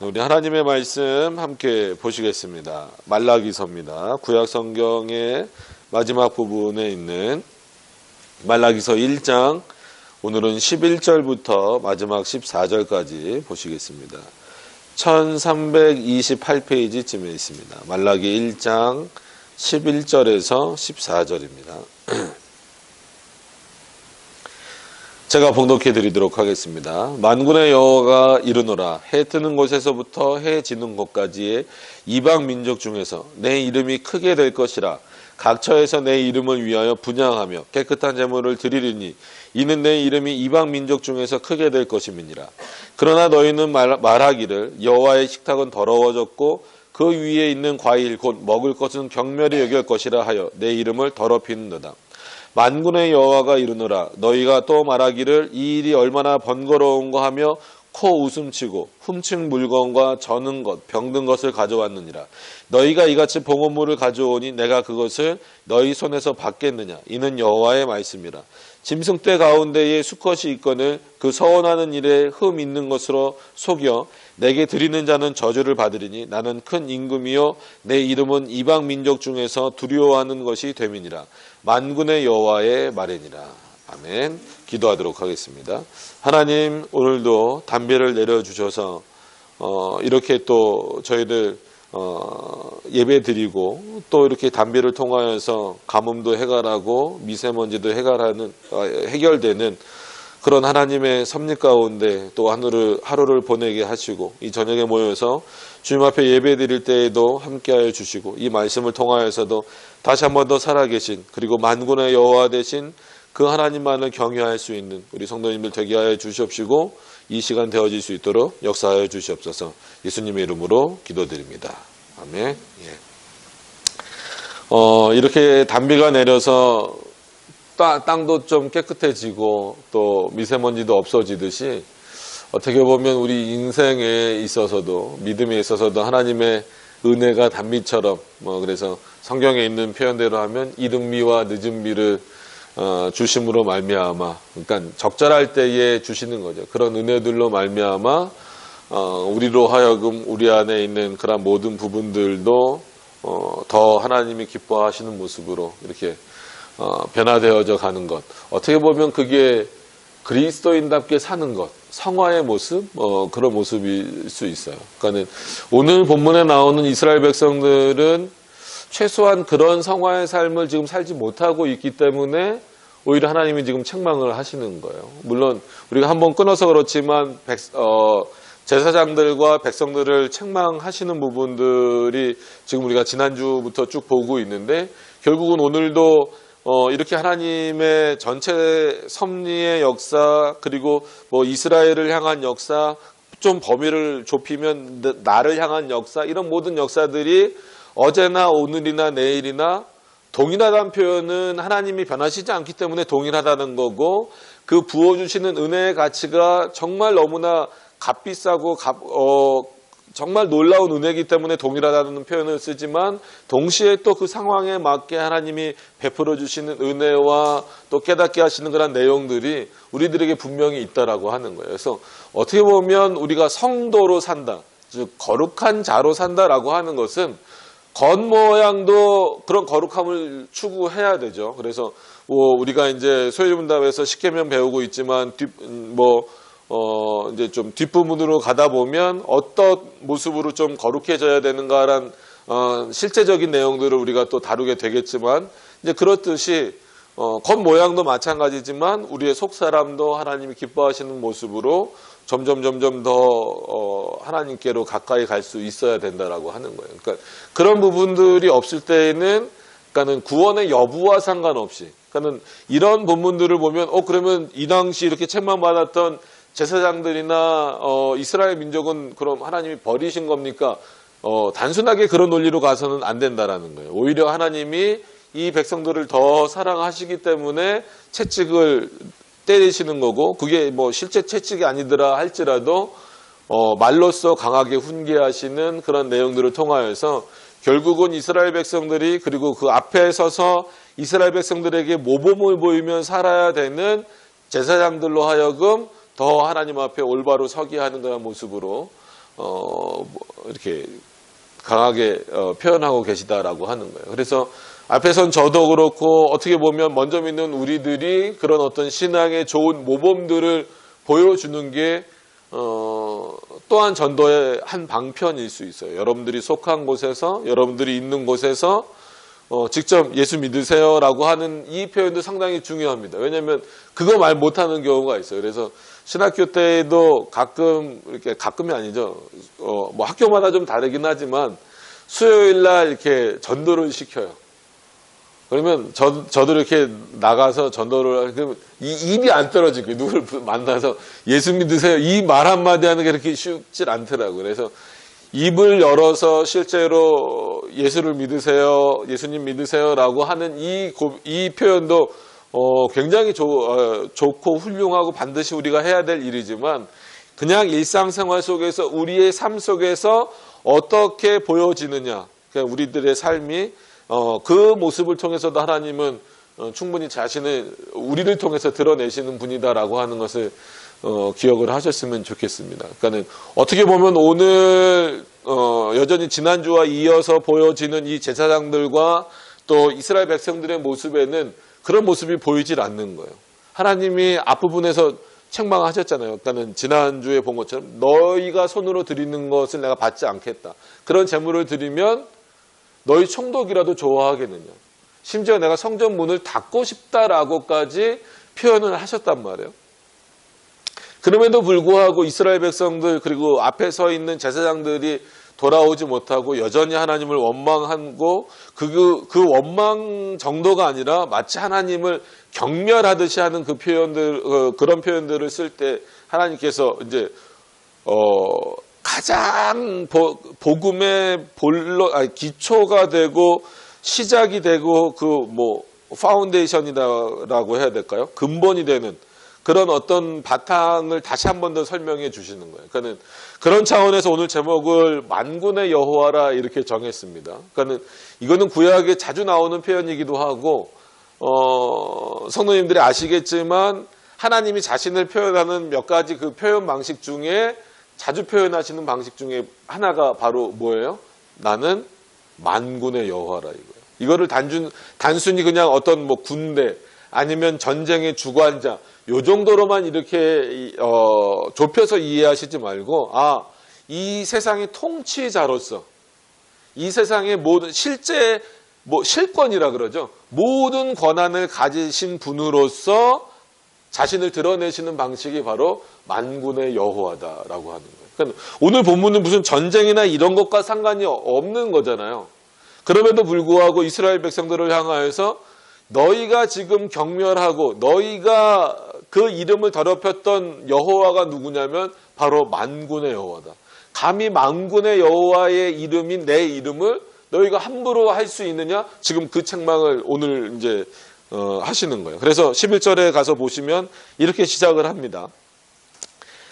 우리 하나님의 말씀 함께 보시겠습니다. 말라기서입니다. 구약 성경의 마지막 부분에 있는 말라기서 1장, 오늘은 11절부터 마지막 14절까지 보시겠습니다. 1328페이지쯤에 있습니다. 말라기 1장 11절에서 14절입니다. 제가 봉독해 드리도록 하겠습니다. 만군의 여호와가 이르노라. 해 뜨는 곳에서부터 해 지는 곳까지의 이방 민족 중에서 내 이름이 크게 될 것이라. 각처에서 내 이름을 위하여 분향하며 깨끗한 제물을 드리리니 이는 내 이름이 이방 민족 중에서 크게 될 것임이니라. 그러나 너희는 말하기를 여호와의 식탁은 더러워졌고 그 위에 있는 과일 곧 먹을 것은 경멸히 여길 것이라 하여 내 이름을 더럽히는도다. 만군의 여호와가 이르노라. 너희가 또 말하기를 이 일이 얼마나 번거로운가 하며 코 웃음치고 훔친 물건과 저는 것, 병든 것을 가져왔느니라. 너희가 이같이 봉헌물을 가져오니 내가 그것을 너희 손에서 받겠느냐. 이는 여호와의 말씀이라. 짐승떼 가운데에 수컷이 있거늘 그 서원하는 일에 흠 있는 것으로 속여 내게 드리는 자는 저주를 받으리니 나는 큰 임금이요 내 이름은 이방 민족 중에서 두려워하는 것이 됨이니라. 만군의 여호와의 말이니라. 아멘. 기도하도록 하겠습니다. 하나님, 오늘도 담배를 내려주셔서 이렇게 또 저희들 예배 드리고 또 이렇게 담배를 통하여서 가뭄도 해결하고 미세먼지도 해결되는 그런 하나님의 섭리 가운데 또 하루를 보내게 하시고 이 저녁에 모여서 주님 앞에 예배 드릴 때에도 함께하여 주시고 이 말씀을 통하여서도 다시 한 번 더 살아계신 그리고 만군의 여호와 되신 그 하나님만을 경외할 수 있는 우리 성도님들 되게 하여 주시옵시고 이 시간 되어질 수 있도록 역사하여 주시옵소서. 예수님의 이름으로 기도드립니다. 아멘. 이렇게 단비가 내려서 땅도 좀 깨끗해지고 또 미세먼지도 없어지듯이 어떻게 보면 우리 인생에 있어서도 믿음에 있어서도 하나님의 은혜가 단비처럼 그래서 성경에 있는 표현대로 하면 이른미와 늦은미를 주심으로 말미암아, 그러니까 적절할 때에 주시는 거죠. 그런 은혜들로 말미암아 우리로 하여금 우리 안에 있는 그런 모든 부분들도 더 하나님이 기뻐하시는 모습으로 이렇게 변화되어져 가는 것. 어떻게 보면 그게 그리스도인답게 사는 것, 성화의 모습, 그런 모습일 수 있어요. 그러니까는 오늘 본문에 나오는 이스라엘 백성들은 최소한 그런 성화의 삶을 지금 살지 못하고 있기 때문에 오히려 하나님이 지금 책망을 하시는 거예요. 물론 우리가 한번 끊어서 그렇지만 제사장들과 백성들을 책망하시는 부분들이 지금 우리가 지난주부터 쭉 보고 있는데 결국은 오늘도 이렇게 하나님의 전체 섭리의 역사 그리고 이스라엘을 향한 역사 좀 범위를 좁히면 나를 향한 역사 이런 모든 역사들이 어제나 오늘이나 내일이나 동일하다는 표현은 하나님이 변하시지 않기 때문에 동일하다는 거고 그 부어주시는 은혜의 가치가 정말 너무나 값비싸고 정말 놀라운 은혜이기 때문에 동일하다는 표현을 쓰지만 동시에 또 그 상황에 맞게 하나님이 베풀어 주시는 은혜와 또 깨닫게 하시는 그런 내용들이 우리들에게 분명히 있다라고 하는 거예요. 그래서 어떻게 보면 우리가 성도로 산다, 즉 거룩한 자로 산다라고 하는 것은 겉모양도 그런 거룩함을 추구해야 되죠. 그래서 우리가 이제 소유문답에서 십계명 배우고 있지만 이제 좀 뒷부분으로 가다 보면 어떤 모습으로 좀 거룩해져야 되는가란 실제적인 내용들을 우리가 또 다루게 되겠지만 이제 그렇듯이 겉모양도 마찬가지지만 우리의 속사람도 하나님이 기뻐하시는 모습으로 점점 더 하나님께로 가까이 갈 수 있어야 된다라고 하는 거예요. 그러니까 그런 부분들이 없을 때에는 그러니까는 구원의 여부와 상관없이 그러니까는 이런 본문들을 보면 그러면 이 당시 이렇게 책망받았던 제사장들이나 이스라엘 민족은 그럼 하나님이 버리신 겁니까? 단순하게 그런 논리로 가서는 안 된다라는 거예요. 오히려 하나님이 이 백성들을 더 사랑하시기 때문에 채찍을 때리시는 거고 그게 실제 채찍이 아니더라 할지라도 말로써 강하게 훈계하시는 그런 내용들을 통하여서 결국은 이스라엘 백성들이 그리고 그 앞에 서서 이스라엘 백성들에게 모범을 보이며 살아야 되는 제사장들로 하여금 더 하나님 앞에 올바로 서게 하는 그런 모습으로 이렇게 강하게 표현하고 계시다라고 하는 거예요. 그래서 앞에선 저도 그렇고 어떻게 보면 먼저 믿는 우리들이 그런 어떤 신앙의 좋은 모범들을 보여주는 게 또한 전도의 한 방편일 수 있어요. 여러분들이 속한 곳에서, 여러분들이 있는 곳에서 직접 예수 믿으세요라고 하는 이 표현도 상당히 중요합니다. 왜냐하면 그거 말 못하는 경우가 있어요. 그래서 신학교 때에도 가끔이 아니죠. 뭐 학교마다 좀 다르긴 하지만 수요일 날 이렇게 전도를 시켜요. 그러면 저도 이렇게 나가서 전도를 그러면 입이 안 떨어지고 누굴 만나서 예수 믿으세요 이 말 한마디 하는 게 그렇게 쉽지 않더라고요. 그래서 입을 열어서 실제로 예수를 믿으세요, 예수님 믿으세요라고 하는 이 표현도 굉장히 좋고 훌륭하고 반드시 우리가 해야 될 일이지만 그냥 일상생활 속에서 우리의 삶 속에서 어떻게 보여지느냐, 그냥 우리들의 삶이 그 모습을 통해서도 하나님은 충분히 자신을 우리를 통해서 드러내시는 분이다라고 하는 것을 기억을 하셨으면 좋겠습니다. 그러니까는 어떻게 보면 오늘 여전히 지난주와 이어서 보여지는 이 제사장들과 또 이스라엘 백성들의 모습에는 그런 모습이 보이질 않는 거예요. 하나님이 앞부분에서 책망하셨잖아요. 그러니까는 지난주에 본 것처럼 너희가 손으로 드리는 것을 내가 받지 않겠다. 그런 제물을 드리면 너희 총독이라도 좋아하겠느냐. 심지어 내가 성전 문을 닫고 싶다라고까지 표현을 하셨단 말이에요. 그럼에도 불구하고 이스라엘 백성들 그리고 앞에 서 있는 제사장들이 돌아오지 못하고 여전히 하나님을 원망하고 그 원망 정도가 아니라 마치 하나님을 경멸하듯이 하는 그 표현들 그런 표현들을 쓸 때 하나님께서 이제 가장 복음의 기초가 되고 시작이 되고 파운데이션이라고 해야 될까요? 근본이 되는 그런 어떤 바탕을 다시 한 번 더 설명해 주시는 거예요. 그러니까는 그런 차원에서 오늘 제목을 만군의 여호와라 이렇게 정했습니다. 그러니까는 이거는 구약에 자주 나오는 표현이기도 하고 성도님들이 아시겠지만 하나님이 자신을 표현하는 몇 가지 그 표현 방식 중에 자주 표현하시는 방식 중에 하나가 바로 뭐예요? 나는 만군의 여호와라 이거예요. 이거를 단순히 그냥 어떤 군대 아니면 전쟁의 주관자 요 정도로만 이렇게 좁혀서 이해하시지 말고 이 세상의 통치자로서 이 세상의 모든 실제 실권이라 그러죠. 모든 권한을 가지신 분으로서 자신을 드러내시는 방식이 바로 만군의 여호와다라고 하는 거예요. 그러니까 오늘 본문은 무슨 전쟁이나 이런 것과 상관이 없는 거잖아요. 그럼에도 불구하고 이스라엘 백성들을 향하여서 너희가 지금 경멸하고 너희가 그 이름을 더럽혔던 여호와가 누구냐면 바로 만군의 여호와다. 감히 만군의 여호와의 이름인 내 이름을 너희가 함부로 할 수 있느냐? 지금 그 책망을 오늘 이제 하시는 거예요. 그래서 11절에 가서 보시면 이렇게 시작을 합니다.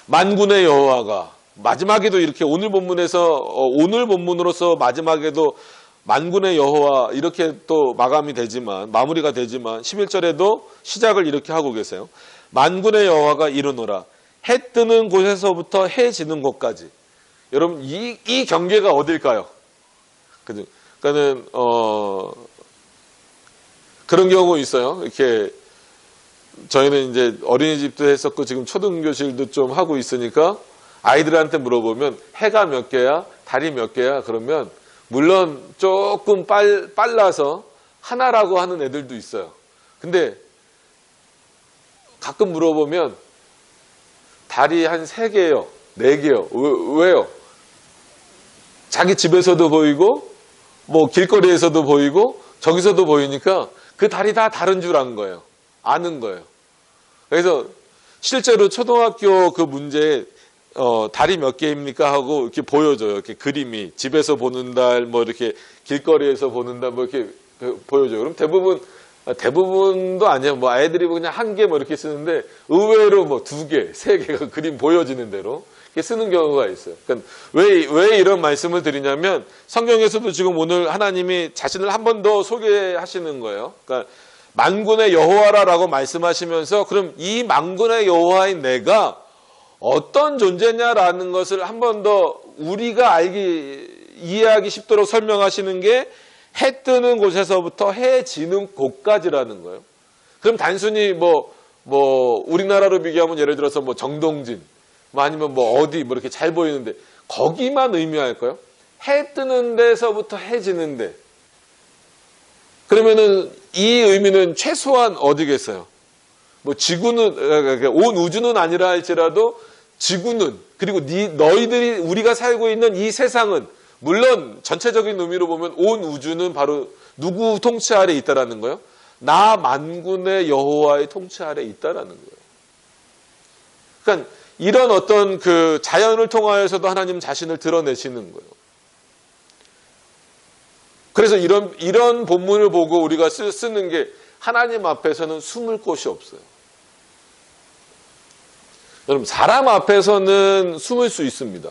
만군의 여호와가 마지막에도 이렇게 오늘 본문으로서 마지막에도 만군의 여호와 이렇게 또 마무리가 되지만 11절에도 시작을 이렇게 하고 계세요. 만군의 여호와가 이르노라 해 뜨는 곳에서부터 해 지는 곳까지. 여러분 이 경계가 어딜까요? 그러니까는 그런 경우 있어요. 이렇게 저희는 이제 어린이집도 했었고 지금 초등교실도 좀 하고 있으니까 아이들한테 물어보면 해가 몇 개야? 달이 몇 개야? 그러면 물론 조금 빨라서 하나라고 하는 애들도 있어요. 근데 가끔 물어보면 달이 한 3개요, 4개요. 왜요? 자기 집에서도 보이고 길거리에서도 보이고 저기서도 보이니까 그 달이 다 다른 줄 아는 거예요. 그래서 실제로 초등학교 그 문제에 달이 몇 개입니까 하고 이렇게 보여줘요. 이렇게 그림이 집에서 보는 달, 이렇게 길거리에서 보는 달, 이렇게 보여줘요. 그럼 대부분도 아니에요. 아이들이 그냥 1개 이렇게 쓰는데 의외로 2개, 3개가 그림 보여지는 대로 이렇게 쓰는 경우가 있어요. 그러니까 왜 이런 말씀을 드리냐면 성경에서도 지금 오늘 하나님이 자신을 한 번 더 소개하시는 거예요. 그러니까 만군의 여호와라고 말씀하시면서 그럼 이 만군의 여호와인 내가 어떤 존재냐라는 것을 한 번 더 우리가 이해하기 쉽도록 설명하시는 게 해 뜨는 곳에서부터 해 지는 곳까지라는 거예요. 그럼 단순히 우리나라로 비교하면 예를 들어서 정동진, 아니면 어디 이렇게 잘 보이는데 거기만 의미할까요? 해 뜨는 데서부터 해 지는 데. 그러면은 이 의미는 최소한 어디겠어요? 지구는, 온 우주는 아니라 할지라도 지구는, 그리고 너희들이, 우리가 살고 있는 이 세상은, 물론 전체적인 의미로 보면 온 우주는 바로 누구 통치 아래 있다라는 거예요? 나 만군의 여호와의 통치 아래 있다라는 거예요. 그러니까 이런 어떤 그 자연을 통하여서도 하나님 자신을 드러내시는 거예요. 그래서 이런 본문을 보고 우리가 쓰는 게 하나님 앞에서는 숨을 곳이 없어요. 여러분, 사람 앞에서는 숨을 수 있습니다.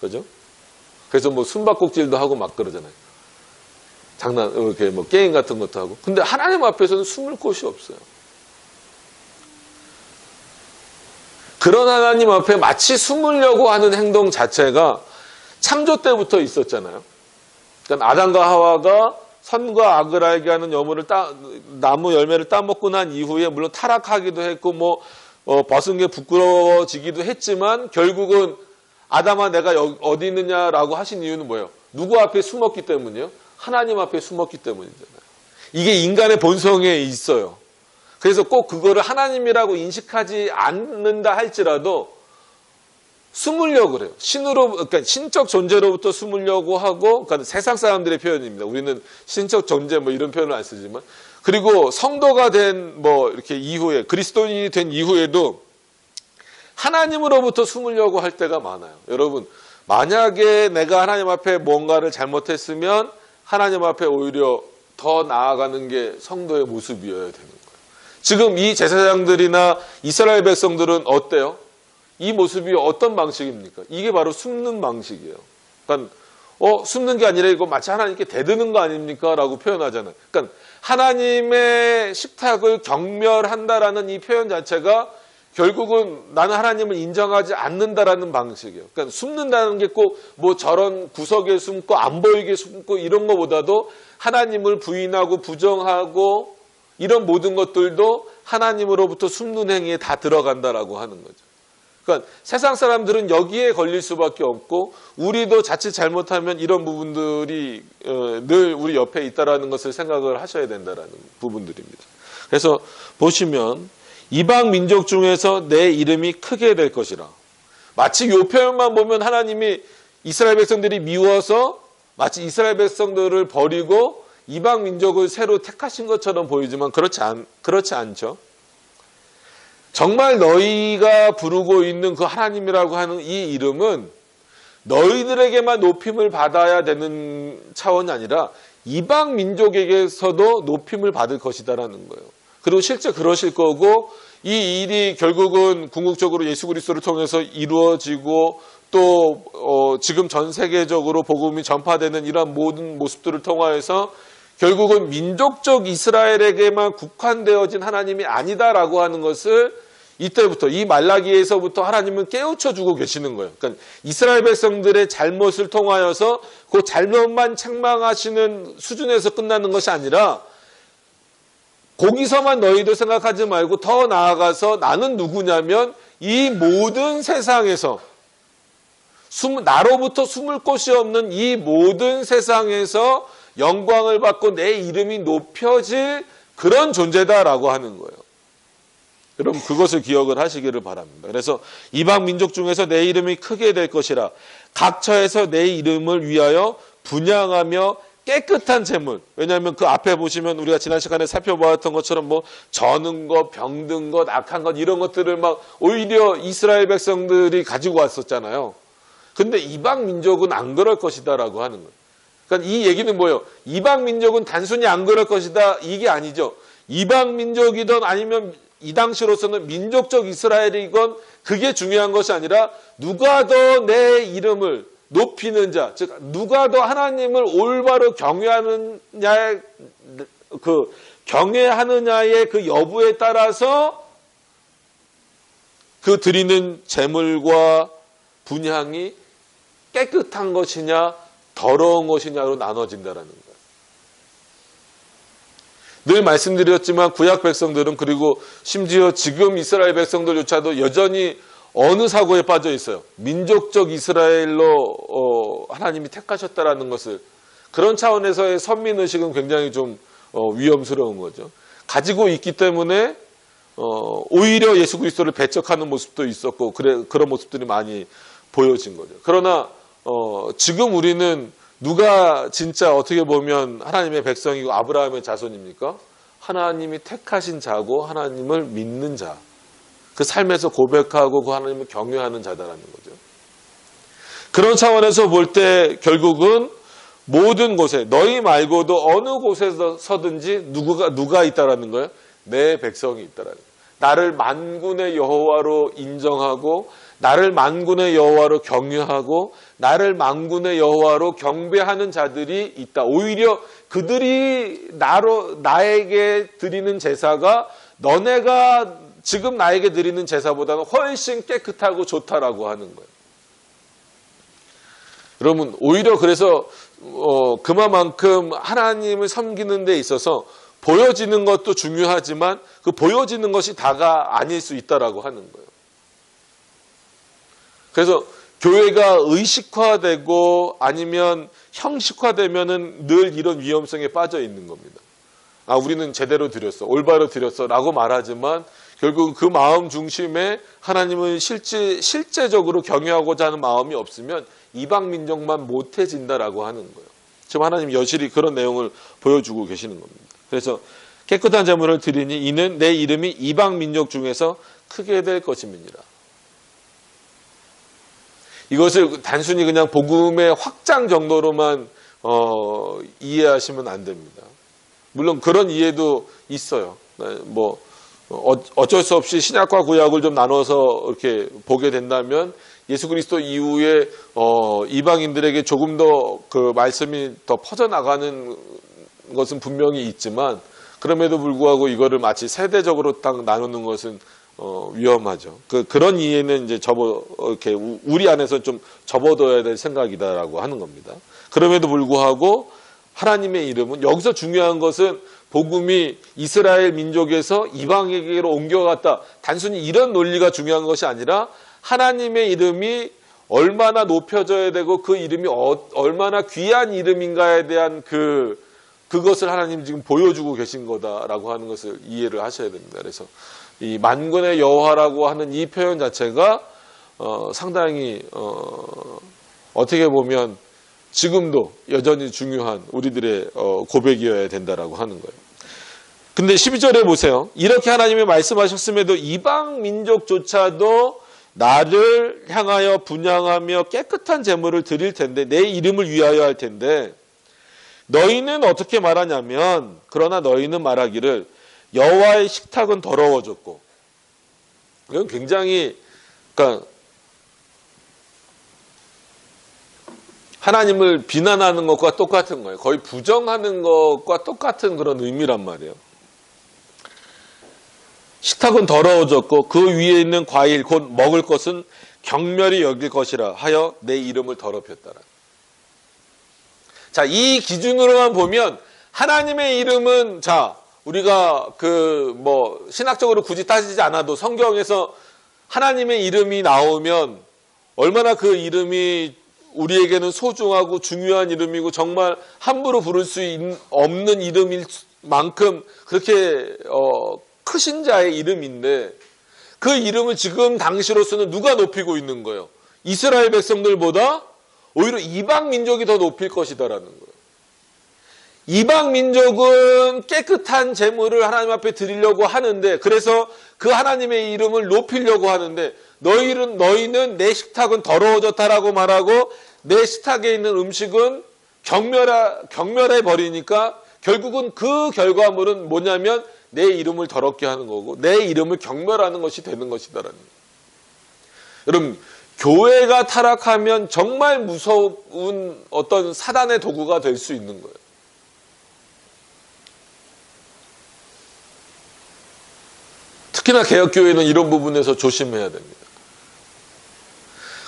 그죠? 그래서 숨바꼭질도 하고 막 그러잖아요. 이렇게 게임 같은 것도 하고. 근데 하나님 앞에서는 숨을 곳이 없어요. 그런 하나님 앞에 마치 숨으려고 하는 행동 자체가 창조 때부터 있었잖아요. 그러니까 아담과 하와가 선과 악을 알게 하는 나무 열매를 따먹고 난 이후에 물론 타락하기도 했고 벗은 게 부끄러워지기도 했지만 결국은 아담아 내가 어디 있느냐라고 하신 이유는 뭐예요? 누구 앞에 숨었기 때문이에요? 하나님 앞에 숨었기 때문이잖아요. 이게 인간의 본성에 있어요. 그래서 꼭 그거를 하나님이라고 인식하지 않는다 할지라도 숨으려고 그래요. 그러니까 신적 존재로부터 숨으려고 하고, 그러니까 세상 사람들의 표현입니다. 우리는 신적 존재 이런 표현을 안 쓰지만, 그리고 성도가 된 이렇게 이후에, 그리스도인이 된 이후에도 하나님으로부터 숨으려고 할 때가 많아요. 여러분, 만약에 내가 하나님 앞에 뭔가를 잘못했으면 하나님 앞에 오히려 더 나아가는 게 성도의 모습이어야 되는 거예요. 지금 이 제사장들이나 이스라엘 백성들은 어때요? 이 모습이 어떤 방식입니까? 이게 바로 숨는 방식이에요. 그러니까 숨는 게 아니라 이거 마치 하나님께 대드는 거 아닙니까? 라고 표현하잖아요. 그러니까 하나님의 식탁을 경멸한다라는 이 표현 자체가 결국은 나는 하나님을 인정하지 않는다라는 방식이에요. 그러니까 숨는다는 게 꼭 저런 구석에 숨고 안 보이게 숨고 이런 것보다도 하나님을 부인하고 부정하고 이런 모든 것들도 하나님으로부터 숨는 행위에 다 들어간다라고 하는 거죠. 그러니까 세상 사람들은 여기에 걸릴 수밖에 없고 우리도 자칫 잘못하면 이런 부분들이 늘 우리 옆에 있다라는 것을 생각을 하셔야 된다라는 부분들입니다. 그래서 보시면 이방 민족 중에서 내 이름이 크게 될 것이라. 마치 이 표현만 보면 하나님이 이스라엘 백성들이 미워서 마치 이스라엘 백성들을 버리고 이방 민족을 새로 택하신 것처럼 보이지만 그렇지 않죠. 정말 너희가 부르고 있는 그 하나님이라고 하는 이 이름은 너희들에게만 높임을 받아야 되는 차원이 아니라 이방 민족에게서도 높임을 받을 것이다라는 거예요. 그리고 실제 그러실 거고 이 일이 결국은 궁극적으로 예수 그리스도를 통해서 이루어지고 또 지금 전 세계적으로 복음이 전파되는 이러한 모든 모습들을 통하여서 결국은 민족적 이스라엘에게만 국한되어진 하나님이 아니다라고 하는 것을 이때부터 이 말라기에서부터 하나님은 깨우쳐주고 계시는 거예요. 그러니까 이스라엘 백성들의 잘못을 통하여서 그 잘못만 책망하시는 수준에서 끝나는 것이 아니라 거기서만 너희들 생각하지 말고 더 나아가서 나는 누구냐면 이 모든 세상에서 나로부터 숨을 곳이 없는 이 모든 세상에서 영광을 받고 내 이름이 높여질 그런 존재다라고 하는 거예요. 여러분 그것을 기억을 하시기를 바랍니다. 그래서 이방 민족 중에서 내 이름이 크게 될 것이라 각 처에서 내 이름을 위하여 분향하며 깨끗한 재물. 왜냐하면 그 앞에 보시면 우리가 지난 시간에 살펴보았던 것처럼 저는 것, 병든 것, 악한 것 이런 것들을 막 오히려 이스라엘 백성들이 가지고 왔었잖아요. 근데 이방 민족은 안 그럴 것이다라고 하는 거예요. 그러니까 이 얘기는 뭐예요? 이방 민족은 단순히 안 그럴 것이다 이게 아니죠. 이방 민족이든 아니면 이 당시로서는 민족적 이스라엘이건 그게 중요한 것이 아니라 누가 더 내 이름을 높이는 자, 즉 누가 더 하나님을 올바로 경외하느냐의 그 여부에 따라서 그 드리는 제물과 분향이 깨끗한 것이냐 더러운 것이냐로 나눠진다라는 거예요. 늘 말씀드렸지만 구약 백성들은, 그리고 심지어 지금 이스라엘 백성들조차도 여전히 어느 사고에 빠져 있어요. 민족적 이스라엘로 하나님이 택하셨다라는 것을, 그런 차원에서의 선민의식은 굉장히 좀 위험스러운 거죠. 가지고 있기 때문에 오히려 예수 그리스도를 배척하는 모습도 있었고, 그런 모습들이 많이 보여진 거죠. 그러나 지금 우리는 누가 진짜 어떻게 보면 하나님의 백성이고 아브라함의 자손입니까? 하나님이 택하신 자고 하나님을 믿는 자, 그 삶에서 고백하고 그 하나님을 경외하는 자다라는 거죠. 그런 차원에서 볼 때 결국은 모든 곳에, 너희 말고도 어느 곳에서든지 누가 있다라는 거예요? 내 백성이 있다라는 거예요. 나를 만군의 여호와로 인정하고, 나를 만군의 여호와로 경외하고, 나를 만군의 여호와로 경배하는 자들이 있다. 오히려 그들이 나에게 드리는 제사가 너네가 지금 나에게 드리는 제사보다는 훨씬 깨끗하고 좋다라고 하는 거예요. 여러분, 오히려 그래서 그만큼 하나님을 섬기는 데 있어서 보여지는 것도 중요하지만 그 보여지는 것이 다가 아닐 수 있다라고 하는 거예요. 그래서 교회가 의식화되고 아니면 형식화되면은 늘 이런 위험성에 빠져 있는 겁니다. 아, 우리는 제대로 드렸어, 올바로 드렸어 라고 말하지만 결국은 그 마음 중심에 하나님을 실제적으로 경외하고자 하는 마음이 없으면 이방 민족만 못해진다라고 하는 거예요. 지금 하나님 여실히 그런 내용을 보여주고 계시는 겁니다. 그래서 깨끗한 제물을 드리니 이는 내 이름이 이방 민족 중에서 크게 될 것임이니라. 이것을 단순히 그냥 복음의 확장 정도로만 이해하시면 안 됩니다. 물론 그런 이해도 있어요. 뭐 어쩔 수 없이 신약과 구약을 좀 나눠서 이렇게 보게 된다면 예수 그리스도 이후에 이방인들에게 조금 더 그 말씀이 더 퍼져나가는 것은 분명히 있지만, 그럼에도 불구하고 이거를 마치 세대적으로 딱 나누는 것은 위험하죠. 그런 이해는 이제 이렇게 우리 안에서 좀 접어둬야 될 생각이다라고 하는 겁니다. 그럼에도 불구하고 하나님의 이름은, 여기서 중요한 것은 복음이 이스라엘 민족에서 이방에게로 옮겨갔다, 단순히 이런 논리가 중요한 것이 아니라 하나님의 이름이 얼마나 높여져야 되고 그 이름이 얼마나 귀한 이름인가에 대한 그것을 하나님 지금 보여주고 계신 거다라고 하는 것을 이해를 하셔야 됩니다. 그래서 이 만군의 여호와라고 하는 이 표현 자체가 상당히 어떻게 보면 지금도 여전히 중요한 우리들의 고백이어야 된다라고 하는 거예요. 근데 12절에 보세요. 이렇게 하나님이 말씀하셨음에도 이방 민족조차도 나를 향하여 분향하며 깨끗한 제물을 드릴 텐데, 내 이름을 위하여 할 텐데, 너희는 어떻게 말하냐면, 그러나 너희는 말하기를 여호와의 식탁은 더러워졌고, 이건 굉장히, 그러니까 하나님을 비난하는 것과 똑같은 거예요. 거의 부정하는 것과 똑같은 그런 의미란 말이에요. 식탁은 더러워졌고 그 위에 있는 과일 곧 먹을 것은 경멸히 여길 것이라 하여 내 이름을 더럽혔다라. 자, 이 기준으로만 보면 하나님의 이름은, 자, 우리가 신학적으로 굳이 따지지 않아도 성경에서 하나님의 이름이 나오면 얼마나 그 이름이 우리에게는 소중하고 중요한 이름이고 정말 함부로 부를 수 없는 이름일 만큼 그렇게 크신 자의 이름인데, 그 이름을 지금 당시로서는 누가 높이고 있는 거예요? 이스라엘 백성들보다 오히려 이방 민족이 더 높일 것이다라는 거예요. 이방 민족은 깨끗한 제물을 하나님 앞에 드리려고 하는데, 그래서 그 하나님의 이름을 높이려고 하는데, 너희는 내 식탁은 더러워졌다라고 말하고 내 식탁에 있는 음식은 경멸해 버리니까 결국은 그 결과물은 뭐냐면 내 이름을 더럽게 하는 거고 내 이름을 경멸하는 것이 되는 것이다라는 거예요. 여러분, 교회가 타락하면 정말 무서운 어떤 사단의 도구가 될 수 있는 거예요. 특히나 개혁교회는 이런 부분에서 조심해야 됩니다.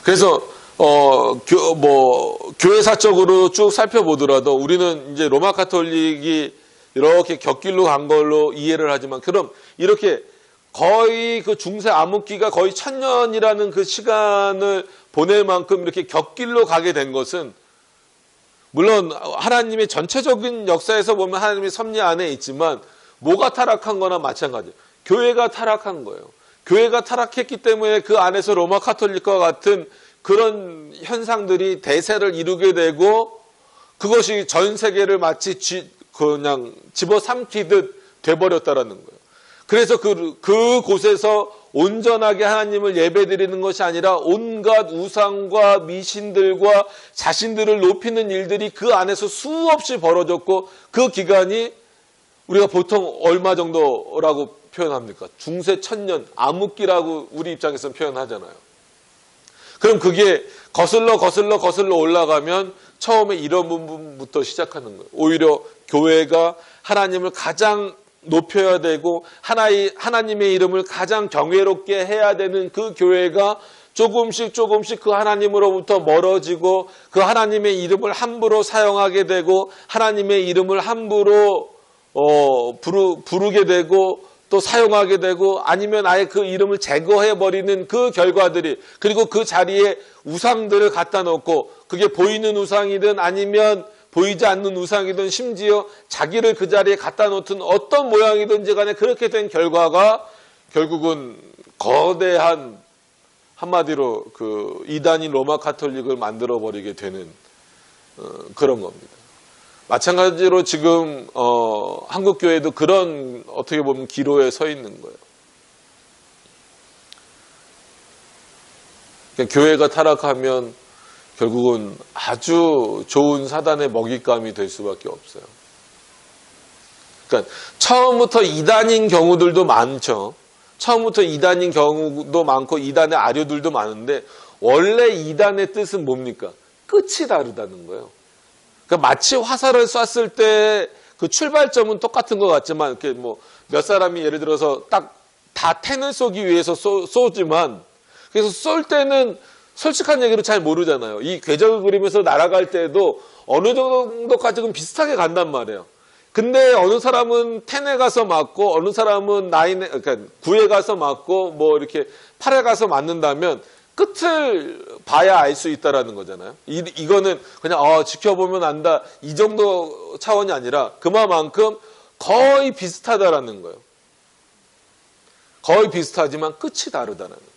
그래서 교회사적으로 쭉 살펴보더라도 우리는 이제 로마 카톨릭이 이렇게 곁길로 간 걸로 이해를 하지만, 그럼 이렇게 거의 그 중세 암흑기가 거의 1000년이라는 그 시간을 보낼 만큼 이렇게 곁길로 가게 된 것은, 물론 하나님의 전체적인 역사에서 보면 하나님의 섭리 안에 있지만, 뭐가 타락한 거나 마찬가지예요. 교회가 타락한 거예요. 교회가 타락했기 때문에 그 안에서 로마 카톨릭과 같은 그런 현상들이 대세를 이루게 되고, 그것이 전 세계를 마치 그냥 집어삼키듯 돼버렸다라는 거예요. 그래서 그 곳에서 온전하게 하나님을 예배드리는 것이 아니라 온갖 우상과 미신들과 자신들을 높이는 일들이 그 안에서 수없이 벌어졌고, 그 기간이 우리가 보통 얼마 정도라고 표현합니까? 중세 1000년, 암흑기라고 우리 입장에서는 표현하잖아요. 그럼 그게 거슬러 올라가면 처음에 이런 부분부터 시작하는 거예요. 오히려 교회가 하나님을 가장 높여야 되고 하나님의 이름을 가장 경외롭게 해야 되는 그 교회가 조금씩 그 하나님으로부터 멀어지고, 그 하나님의 이름을 함부로 사용하게 되고, 하나님의 이름을 함부로 부르게 되고 또 사용하게 되고, 아니면 아예 그 이름을 제거해버리는 그 결과들이, 그리고 그 자리에 우상들을 갖다 놓고, 그게 보이는 우상이든 아니면 보이지 않는 우상이든 심지어 자기를 그 자리에 갖다 놓든 어떤 모양이든지 간에 그렇게 된 결과가 결국은 거대한, 한마디로 그 이단인 로마 카톨릭을 만들어버리게 되는 그런 겁니다. 마찬가지로 지금 한국 교회도 그런, 어떻게 보면 기로에 서 있는 거예요. 그러니까 교회가 타락하면 결국은 아주 좋은 사단의 먹잇감이 될 수밖에 없어요. 그러니까 처음부터 이단인 경우들도 많죠. 처음부터 이단인 경우도 많고 이단의 아류들도 많은데, 원래 이단의 뜻은 뭡니까? 끝이 다르다는 거예요. 그러니까 마치 화살을 쐈을 때 그 출발점은 똑같은 것 같지만, 이렇게 몇 사람이 예를 들어서 딱 다 텐을 쏘기 위해서 쏘지만, 그래서 쏠 때는 솔직한 얘기로 잘 모르잖아요. 이 궤적을 그리면서 날아갈 때도 어느 정도까지는 비슷하게 간단 말이에요. 근데 어느 사람은 10에 가서 맞고, 어느 사람은 9에, 그러니까 9에 가서 맞고, 이렇게 8에 가서 맞는다면 끝을 봐야 알 수 있다라는 거잖아요. 이거는 그냥 지켜보면 안다, 이 정도 차원이 아니라 그만큼 거의 비슷하다라는 거예요. 거의 비슷하지만 끝이 다르다는 거예요.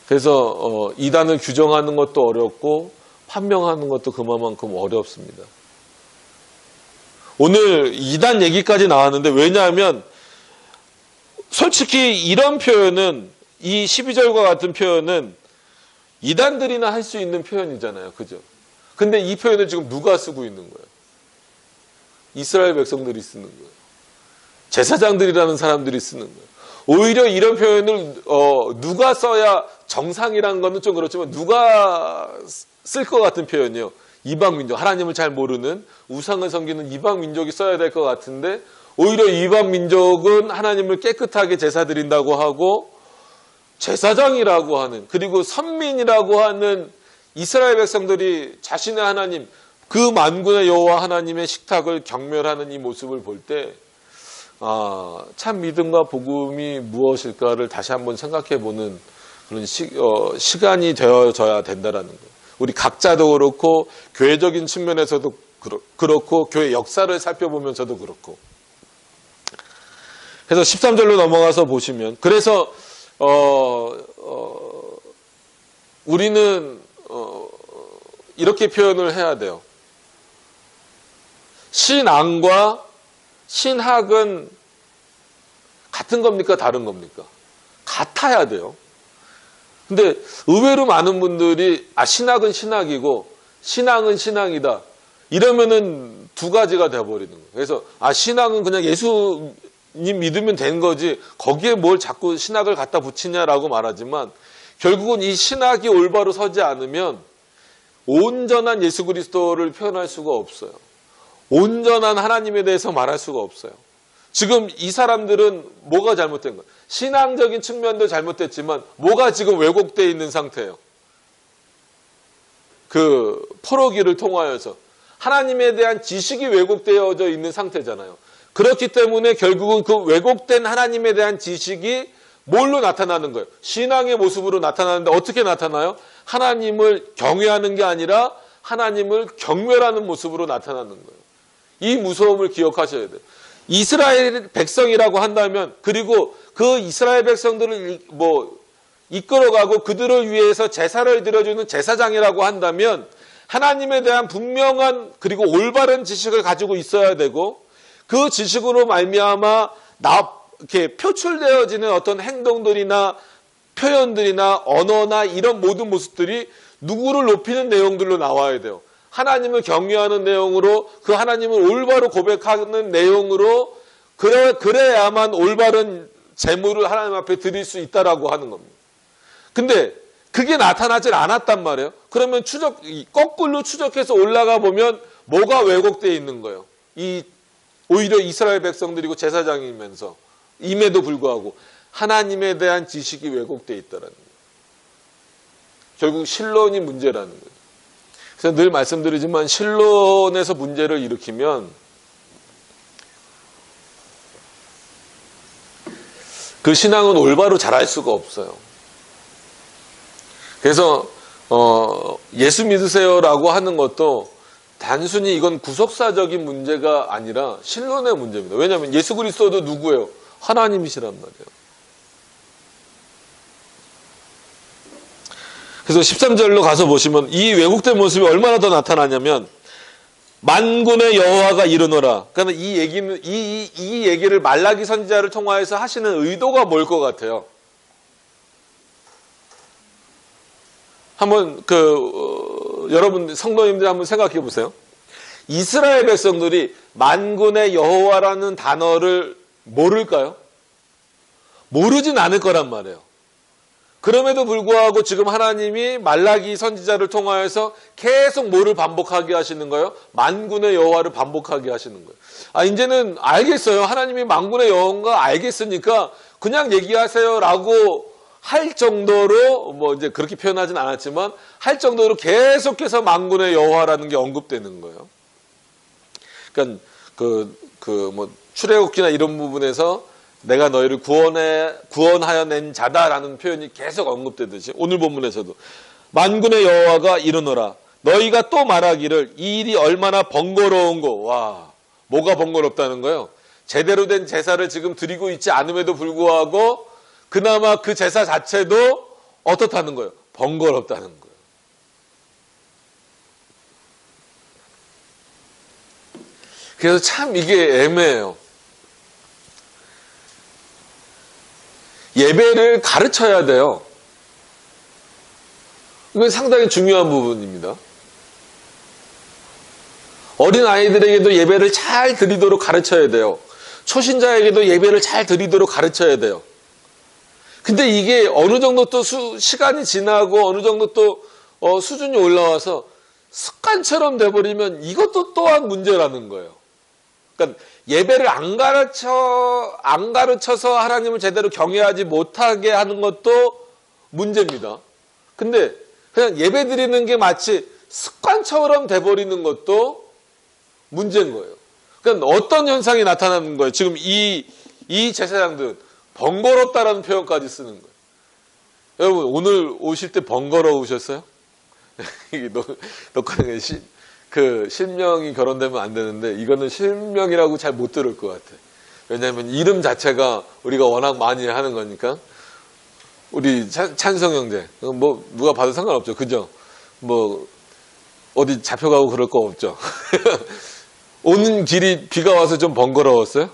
그래서 이단을 규정하는 것도 어렵고 판명하는 것도 그만큼 어렵습니다. 오늘 이단 얘기까지 나왔는데, 왜냐하면 솔직히 이런 표현은, 이 12절과 같은 표현은 이단들이나 할 수 있는 표현이잖아요. 그죠? 근데 이 표현을 지금 누가 쓰고 있는 거예요? 이스라엘 백성들이 쓰는 거예요. 제사장들이라는 사람들이 쓰는 거예요. 오히려 이런 표현을 누가 써야 정상이라는 거는 좀 그렇지만, 누가 쓸 것 같은 표현이요? 이방 민족, 하나님을 잘 모르는 우상을 섬기는 이방 민족이 써야 될 것 같은데, 오히려 이방 민족은 하나님을 깨끗하게 제사 드린다고 하고, 제사장이라고 하는, 그리고 선민이라고 하는 이스라엘 백성들이 자신의 하나님, 그 만군의 여호와 하나님의 식탁을 경멸하는 이 모습을 볼 때, 참 믿음과 복음이 무엇일까를 다시 한번 생각해보는 그런 시간이 되어져야 된다라는 거예요. 우리 각자도 그렇고, 교회적인 측면에서도 그렇고, 교회 역사를 살펴보면서도 그렇고. 그래서 13절로 넘어가서 보시면, 그래서 우리는 이렇게 표현을 해야 돼요. 신앙과 신학은 같은 겁니까? 다른 겁니까? 같아야 돼요. 근데 의외로 많은 분들이 신학은 신학이고 신앙은 신앙이다, 이러면은 두 가지가 돼버리는 거예요. 그래서 신앙은 그냥 예수님 믿으면 된 거지 거기에 뭘 자꾸 신학을 갖다 붙이냐라고 말하지만, 결국은 이 신학이 올바로 서지 않으면 온전한 예수 그리스도를 표현할 수가 없어요. 온전한 하나님에 대해서 말할 수가 없어요. 지금 이 사람들은 뭐가 잘못된 거예요? 신앙적인 측면도 잘못됐지만 뭐가 지금 왜곡되어 있는 상태예요. 그 포로기를 통하여서 하나님에 대한 지식이 왜곡되어져 있는 상태잖아요. 그렇기 때문에 결국은 그 왜곡된 하나님에 대한 지식이 뭘로 나타나는 거예요? 신앙의 모습으로 나타나는데 어떻게 나타나요? 하나님을 경외하는 게 아니라 하나님을 경멸하는 모습으로 나타나는 거예요. 이 무서움을 기억하셔야 돼요. 이스라엘 백성이라고 한다면, 그리고 그 이스라엘 백성들을 이끌어가고 그들을 위해서 제사를 드려주는 제사장이라고 한다면 하나님에 대한 분명한 그리고 올바른 지식을 가지고 있어야 되고, 그 지식으로 말미암아 이렇게 표출되어지는 어떤 행동들이나 표현들이나 언어나 이런 모든 모습들이 누구를 높이는 내용들로 나와야 돼요. 하나님을 경외하는 내용으로, 그 하나님을 올바로 고백하는 내용으로, 그래야만 올바른 재물을 하나님 앞에 드릴 수 있다라고 하는 겁니다. 근데 그게 나타나질 않았단 말이에요. 그러면 거꾸로 추적해서 올라가 보면 뭐가 왜곡되어 있는 거예요. 오히려 이스라엘 백성들이고 제사장이면서 임에도 불구하고 하나님에 대한 지식이 왜곡되어 있다라는 거예요. 결국 신론이 문제라는 거예요. 그래서 늘 말씀드리지만 신론에서 문제를 일으키면 그 신앙은 올바로 자랄 수가 없어요. 그래서 예수 믿으세요라고 하는 것도 단순히 이건 구속사적인 문제가 아니라 신론의 문제입니다. 왜냐하면 예수 그리스도도 누구예요? 하나님이시란 말이에요. 그래서 13절로 가서 보시면 이 왜곡된 모습이 얼마나 더 나타나냐면, 만군의 여호와가 이르노라. 그러면 이 얘기를 말라기 선지자를 통하여서 하시는 의도가 뭘 것 같아요? 한번 여러분 성도님들 한번 생각해 보세요. 이스라엘 백성들이 만군의 여호와라는 단어를 모를까요? 모르진 않을 거란 말이에요. 그럼에도 불구하고 지금 하나님이 말라기 선지자를 통하여서 계속 뭐를 반복하게 하시는 거예요? 만군의 여호와를 반복하게 하시는 거예요. 이제는 알겠어요. 하나님이 만군의 여호와인가 알겠으니까 그냥 얘기하세요라고 할 정도로, 이제 그렇게 표현하진 않았지만 할 정도로 계속해서 만군의 여호와라는 게 언급되는 거예요. 그러니까 출애굽기나 이런 부분에서 내가 너희를 구원하여 낸 자다라는 표현이 계속 언급되듯이 오늘 본문에서도 만군의 여호와가 이르노라. 너희가 또 말하기를 이 일이 얼마나 번거로운고. 와, 뭐가 번거롭다는 거예요? 제대로 된 제사를 지금 드리고 있지 않음에도 불구하고 그나마 그 제사 자체도 어떻다는 거예요? 번거롭다는 거예요. 그래서 참 이게 애매해요. 예배를 가르쳐야 돼요. 이건 상당히 중요한 부분입니다. 어린 아이들에게도 예배를 잘 드리도록 가르쳐야 돼요. 초신자에게도 예배를 잘 드리도록 가르쳐야 돼요. 근데 이게 어느 정도 또 시간이 지나고 어느 정도 또 수준이 올라와서 습관처럼 돼버리면 이것도 또한 문제라는 거예요. 그러니까 예배를 안 가르쳐서 하나님을 제대로 경외하지 못하게 하는 것도 문제입니다. 근데 그냥 예배 드리는 게 마치 습관처럼 돼버리는 것도 문제인 거예요. 그러니까 어떤 현상이 나타나는 거예요? 지금 이 제사장들은 번거롭다라는 표현까지 쓰는 거예요. 여러분 오늘 오실 때 번거로우셨어요? 녹화는 실명이 결혼되면 안 되는데 이거는 실명이라고 잘 못 들을 것 같아. 왜냐하면 이름 자체가 우리가 워낙 많이 하는 거니까. 우리 찬성 형제 누가 봐도 상관없죠, 그죠? 어디 잡혀가고 그럴 거 없죠. 오는 길이 비가 와서 좀 번거로웠어요?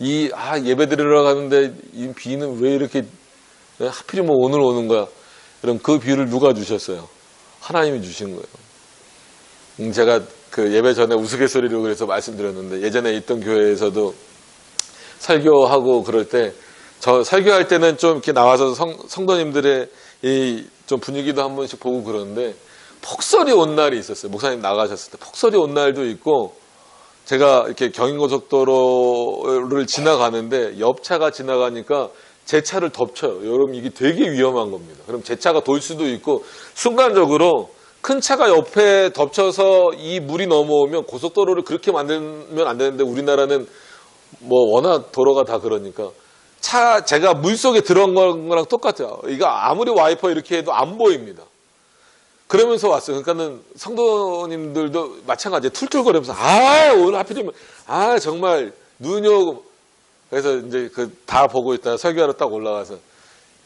예배 드리러 가는데 이 비는 왜 이렇게 하필이면 오늘 오는 거야? 그럼 그 비를 누가 주셨어요? 하나님이 주신 거예요. 제가 그 예배 전에 우스갯소리로 그래서 말씀드렸는데, 예전에 있던 교회에서도 설교하고 그럴 때, 저 설교할 때는 좀 이렇게 나와서 성도님들의 좀 분위기도 한 번씩 보고 그러는데, 폭설이 온 날이 있었어요. 목사님 나가셨을 때 폭설이 온 날도 있고, 제가 이렇게 경인고속도로를 지나가는데 옆차가 지나가니까 제 차를 덮쳐요. 여러분 이게 되게 위험한 겁니다. 그럼 제 차가 돌 수도 있고 순간적으로 큰 차가 옆에 덮쳐서 이 물이 넘어오면 고속도로를 그렇게 만들면 안 되는데 우리나라는 뭐 워낙 도로가 다 그러니까 제가 물속에 들어간 거랑 똑같아요. 이거 아무리 와이퍼 이렇게 해도 안 보입니다. 그러면서 왔어요. 그러니까는 성도님들도 마찬가지예요. 툴툴거리면서 오늘 하필이면 정말 눈이 오고 그래서 이제 다 보고 있다가 설교하러 딱 올라가서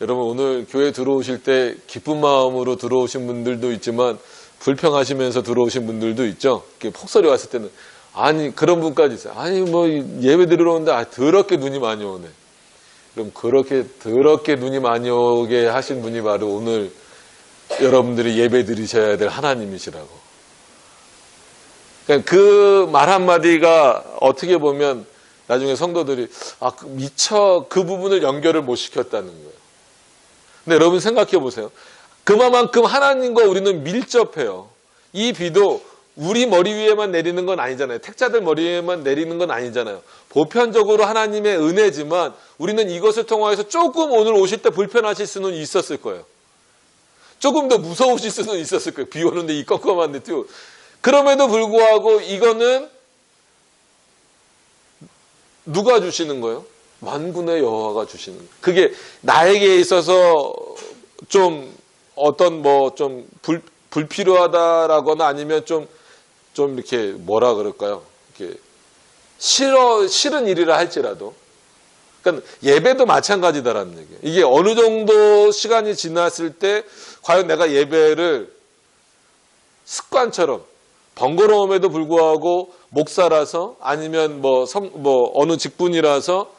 여러분 오늘 교회 들어오실 때 기쁜 마음으로 들어오신 분들도 있지만 불평하시면서 들어오신 분들도 있죠. 폭설이 왔을 때는 그런 분까지 있어요. 뭐 예배 드리러 오는데 더럽게 눈이 많이 오네. 그럼 그렇게 더럽게 눈이 많이 오게 하신 분이 바로 오늘 여러분들이 예배 드리셔야 될 하나님이시라고. 그 말 한마디가 어떻게 보면 나중에 성도들이 미처 그 부분을 연결을 못 시켰다는 거예요. 근데 여러분 생각해 보세요. 그만큼 하나님과 우리는 밀접해요. 이 비도 우리 머리 위에만 내리는 건 아니잖아요. 택자들 머리 위에만 내리는 건 아니잖아요. 보편적으로 하나님의 은혜지만 우리는 이것을 통하여서 조금 오늘 오실 때 불편하실 수는 있었을 거예요. 조금 더 무서우실 수는 있었을 거예요. 비 오는데 이 껌껌한데 뛰고. 그럼에도 불구하고 이거는 누가 주시는 거예요? 만군의 여호와가 주시는 거예요. 그게 나에게 있어서 좀 어떤 좀 불필요하다라거나 아니면 좀 이렇게 뭐라 그럴까요? 이렇게 싫은 일이라 할지라도. 그러니까 예배도 마찬가지다라는 얘기예요. 이게 어느 정도 시간이 지났을 때 과연 내가 예배를 습관처럼 번거로움에도 불구하고 목사라서 아니면 어느 직분이라서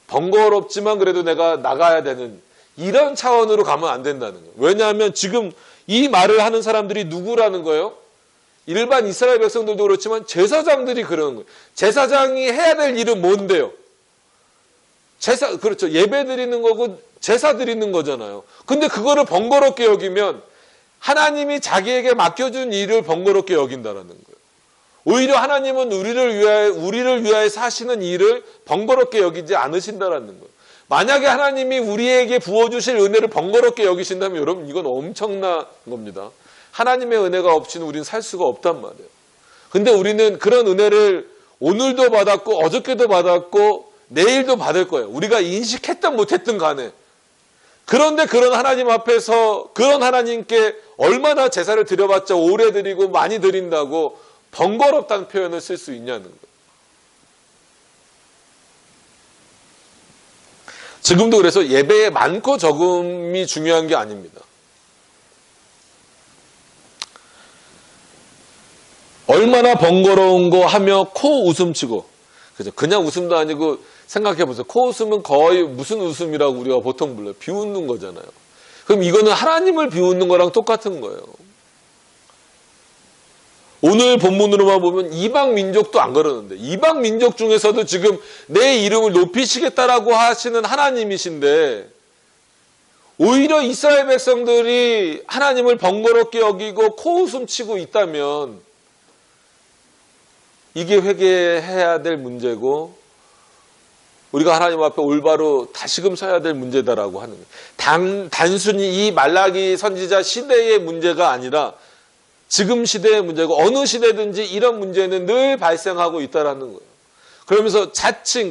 번거롭지만 그래도 내가 나가야 되는 이런 차원으로 가면 안 된다는 거예요. 왜냐하면 지금 이 말을 하는 사람들이 누구라는 거예요? 일반 이스라엘 백성들도 그렇지만 제사장들이 그러는 거예요. 제사장이 해야 될 일은 뭔데요? 그렇죠. 예배 드리는 거고 제사 드리는 거잖아요. 근데 그거를 번거롭게 여기면 하나님이 자기에게 맡겨준 일을 번거롭게 여긴다라는 거예요. 오히려 하나님은 우리를 위하여 사시는 일을 번거롭게 여기지 않으신다라는 거예요. 만약에 하나님이 우리에게 부어주실 은혜를 번거롭게 여기신다면 여러분 이건 엄청난 겁니다. 하나님의 은혜가 없이는 우리는 살 수가 없단 말이에요. 근데 우리는 그런 은혜를 오늘도 받았고 어저께도 받았고 내일도 받을 거예요. 우리가 인식했든 못했든 간에. 그런데 그런 하나님 앞에서 그런 하나님께 얼마나 제사를 드려봤자 오래 드리고 많이 드린다고 번거롭다는 표현을 쓸 수 있냐는 거예요. 지금도 그래서 예배의 많고 적음이 중요한 게 아닙니다. 얼마나 번거로운 거 하며 코 웃음치고 그냥 웃음도 아니고 생각해 보세요. 코 웃음은 거의 무슨 웃음이라고 우리가 보통 불러요? 비웃는 거잖아요. 그럼 이거는 하나님을 비웃는 거랑 똑같은 거예요. 오늘 본문으로만 보면 이방 민족도 안 그러는데 이방 민족 중에서도 지금 내 이름을 높이시겠다라고 하시는 하나님이신데 오히려 이스라엘 백성들이 하나님을 번거롭게 여기고 코웃음 치고 있다면 이게 회개해야 될 문제고 우리가 하나님 앞에 올바로 다시금 서야 될 문제다라고 하는 거예요. 단순히 이 말라기 선지자 시대의 문제가 아니라 지금 시대의 문제고 어느 시대든지 이런 문제는 늘 발생하고 있다라는 거예요. 그러면서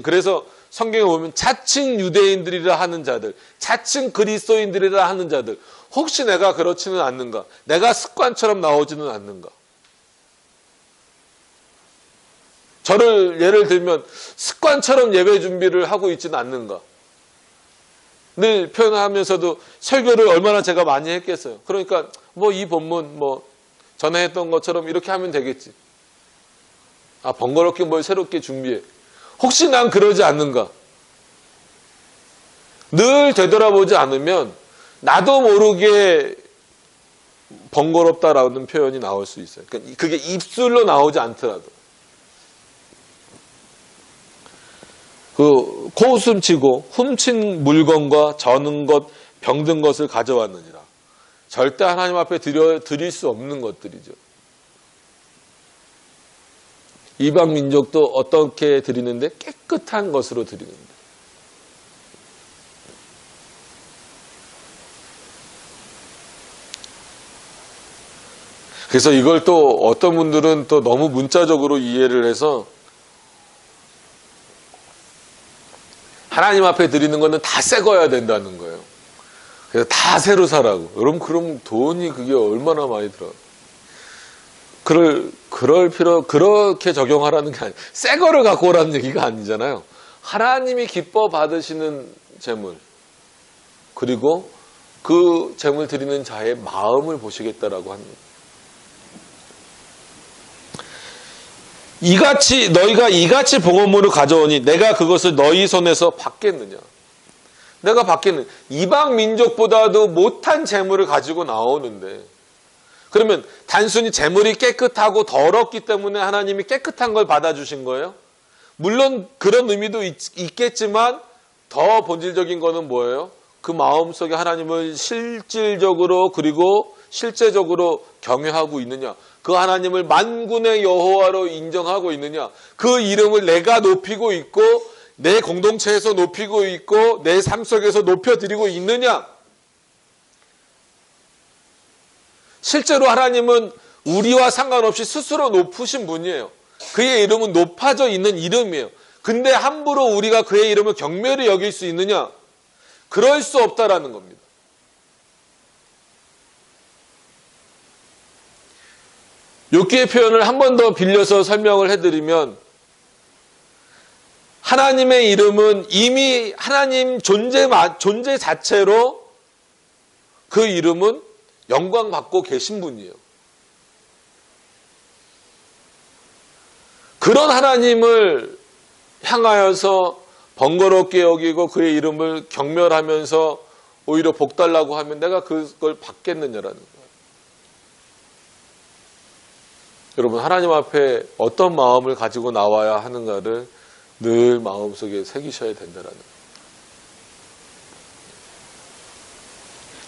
그래서 성경에 보면 자칭 유대인들이라 하는 자들, 자칭 그리스도인들이라 하는 자들, 혹시 내가 그렇지는 않는가? 내가 습관처럼 나오지는 않는가? 저를 예를 들면 습관처럼 예배 준비를 하고 있지는 않는가? 늘 표현하면서도 설교를 얼마나 제가 많이 했겠어요. 그러니까 이 본문 전에 했던 것처럼 이렇게 하면 되겠지. 번거롭게 뭘 새롭게 준비해. 혹시 난 그러지 않는가? 늘 되돌아보지 않으면 나도 모르게 번거롭다라는 표현이 나올 수 있어요. 그러니까 그게 입술로 나오지 않더라도. 코웃음 치고 훔친 물건과 저는 것, 병든 것을 가져왔느니라. 절대 하나님 앞에 드릴 수 없는 것들이죠. 이방 민족도 어떻게 드리는데? 깨끗한 것으로 드리는데. 그래서 이걸 또 어떤 분들은 또 너무 문자적으로 이해를 해서 하나님 앞에 드리는 거는 다 새 거야 된다는 거예요. 그래서 다 새로 사라고. 여러분, 그럼 돈이 그게 얼마나 많이 들어? 그렇게 적용하라는 게 아니에요. 새 거를 갖고 오라는 얘기가 아니잖아요. 하나님이 기뻐 받으시는 재물, 그리고 그 재물 드리는 자의 마음을 보시겠다라고 합니다. 너희가 이같이 봉헌물을 가져오니 내가 그것을 너희 손에서 받겠느냐? 내가 받겠느냐? 이방 민족보다도 못한 재물을 가지고 나오는데, 그러면 단순히 재물이 깨끗하고 더럽기 때문에 하나님이 깨끗한 걸 받아주신 거예요? 물론 그런 의미도 있겠지만 더 본질적인 거는 뭐예요? 그 마음속에 하나님을 실질적으로 그리고 실제적으로 경외하고 있느냐? 그 하나님을 만군의 여호와로 인정하고 있느냐? 그 이름을 내가 높이고 있고 내 공동체에서 높이고 있고 내 삶 속에서 높여드리고 있느냐? 실제로 하나님은 우리와 상관없이 스스로 높으신 분이에요. 그의 이름은 높아져 있는 이름이에요. 근데 함부로 우리가 그의 이름을 경멸히 여길 수 있느냐? 그럴 수 없다라는 겁니다. 욥기의 표현을 한 번 더 빌려서 설명을 해드리면, 하나님의 이름은 이미 하나님 존재 자체로 그 이름은 영광 받고 계신 분이에요. 그런 하나님을 향하여서 번거롭게 여기고 그의 이름을 경멸하면서 오히려 복 달라고 하면 내가 그걸 받겠느냐라는 거예요. 여러분, 하나님 앞에 어떤 마음을 가지고 나와야 하는가를 늘 마음속에 새기셔야 된다라는 거예요.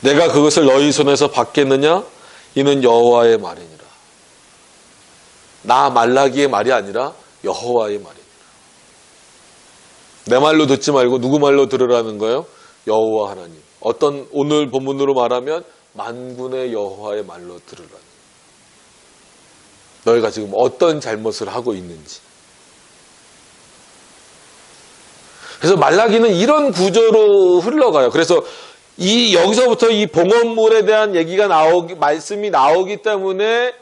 내가 그것을 너희 손에서 받겠느냐? 이는 여호와의 말이니라. 나 말라기의 말이 아니라 여호와의 말이니라. 내 말로 듣지 말고 누구 말로 들으라는 거예요? 여호와 하나님. 오늘 본문으로 말하면 만군의 여호와의 말로 들으라는 거예요. 너희가 지금 어떤 잘못을 하고 있는지. 그래서 말라기는 이런 구조로 흘러가요. 그래서 여기서부터 이 봉헌물에 대한 말씀이 나오기 때문에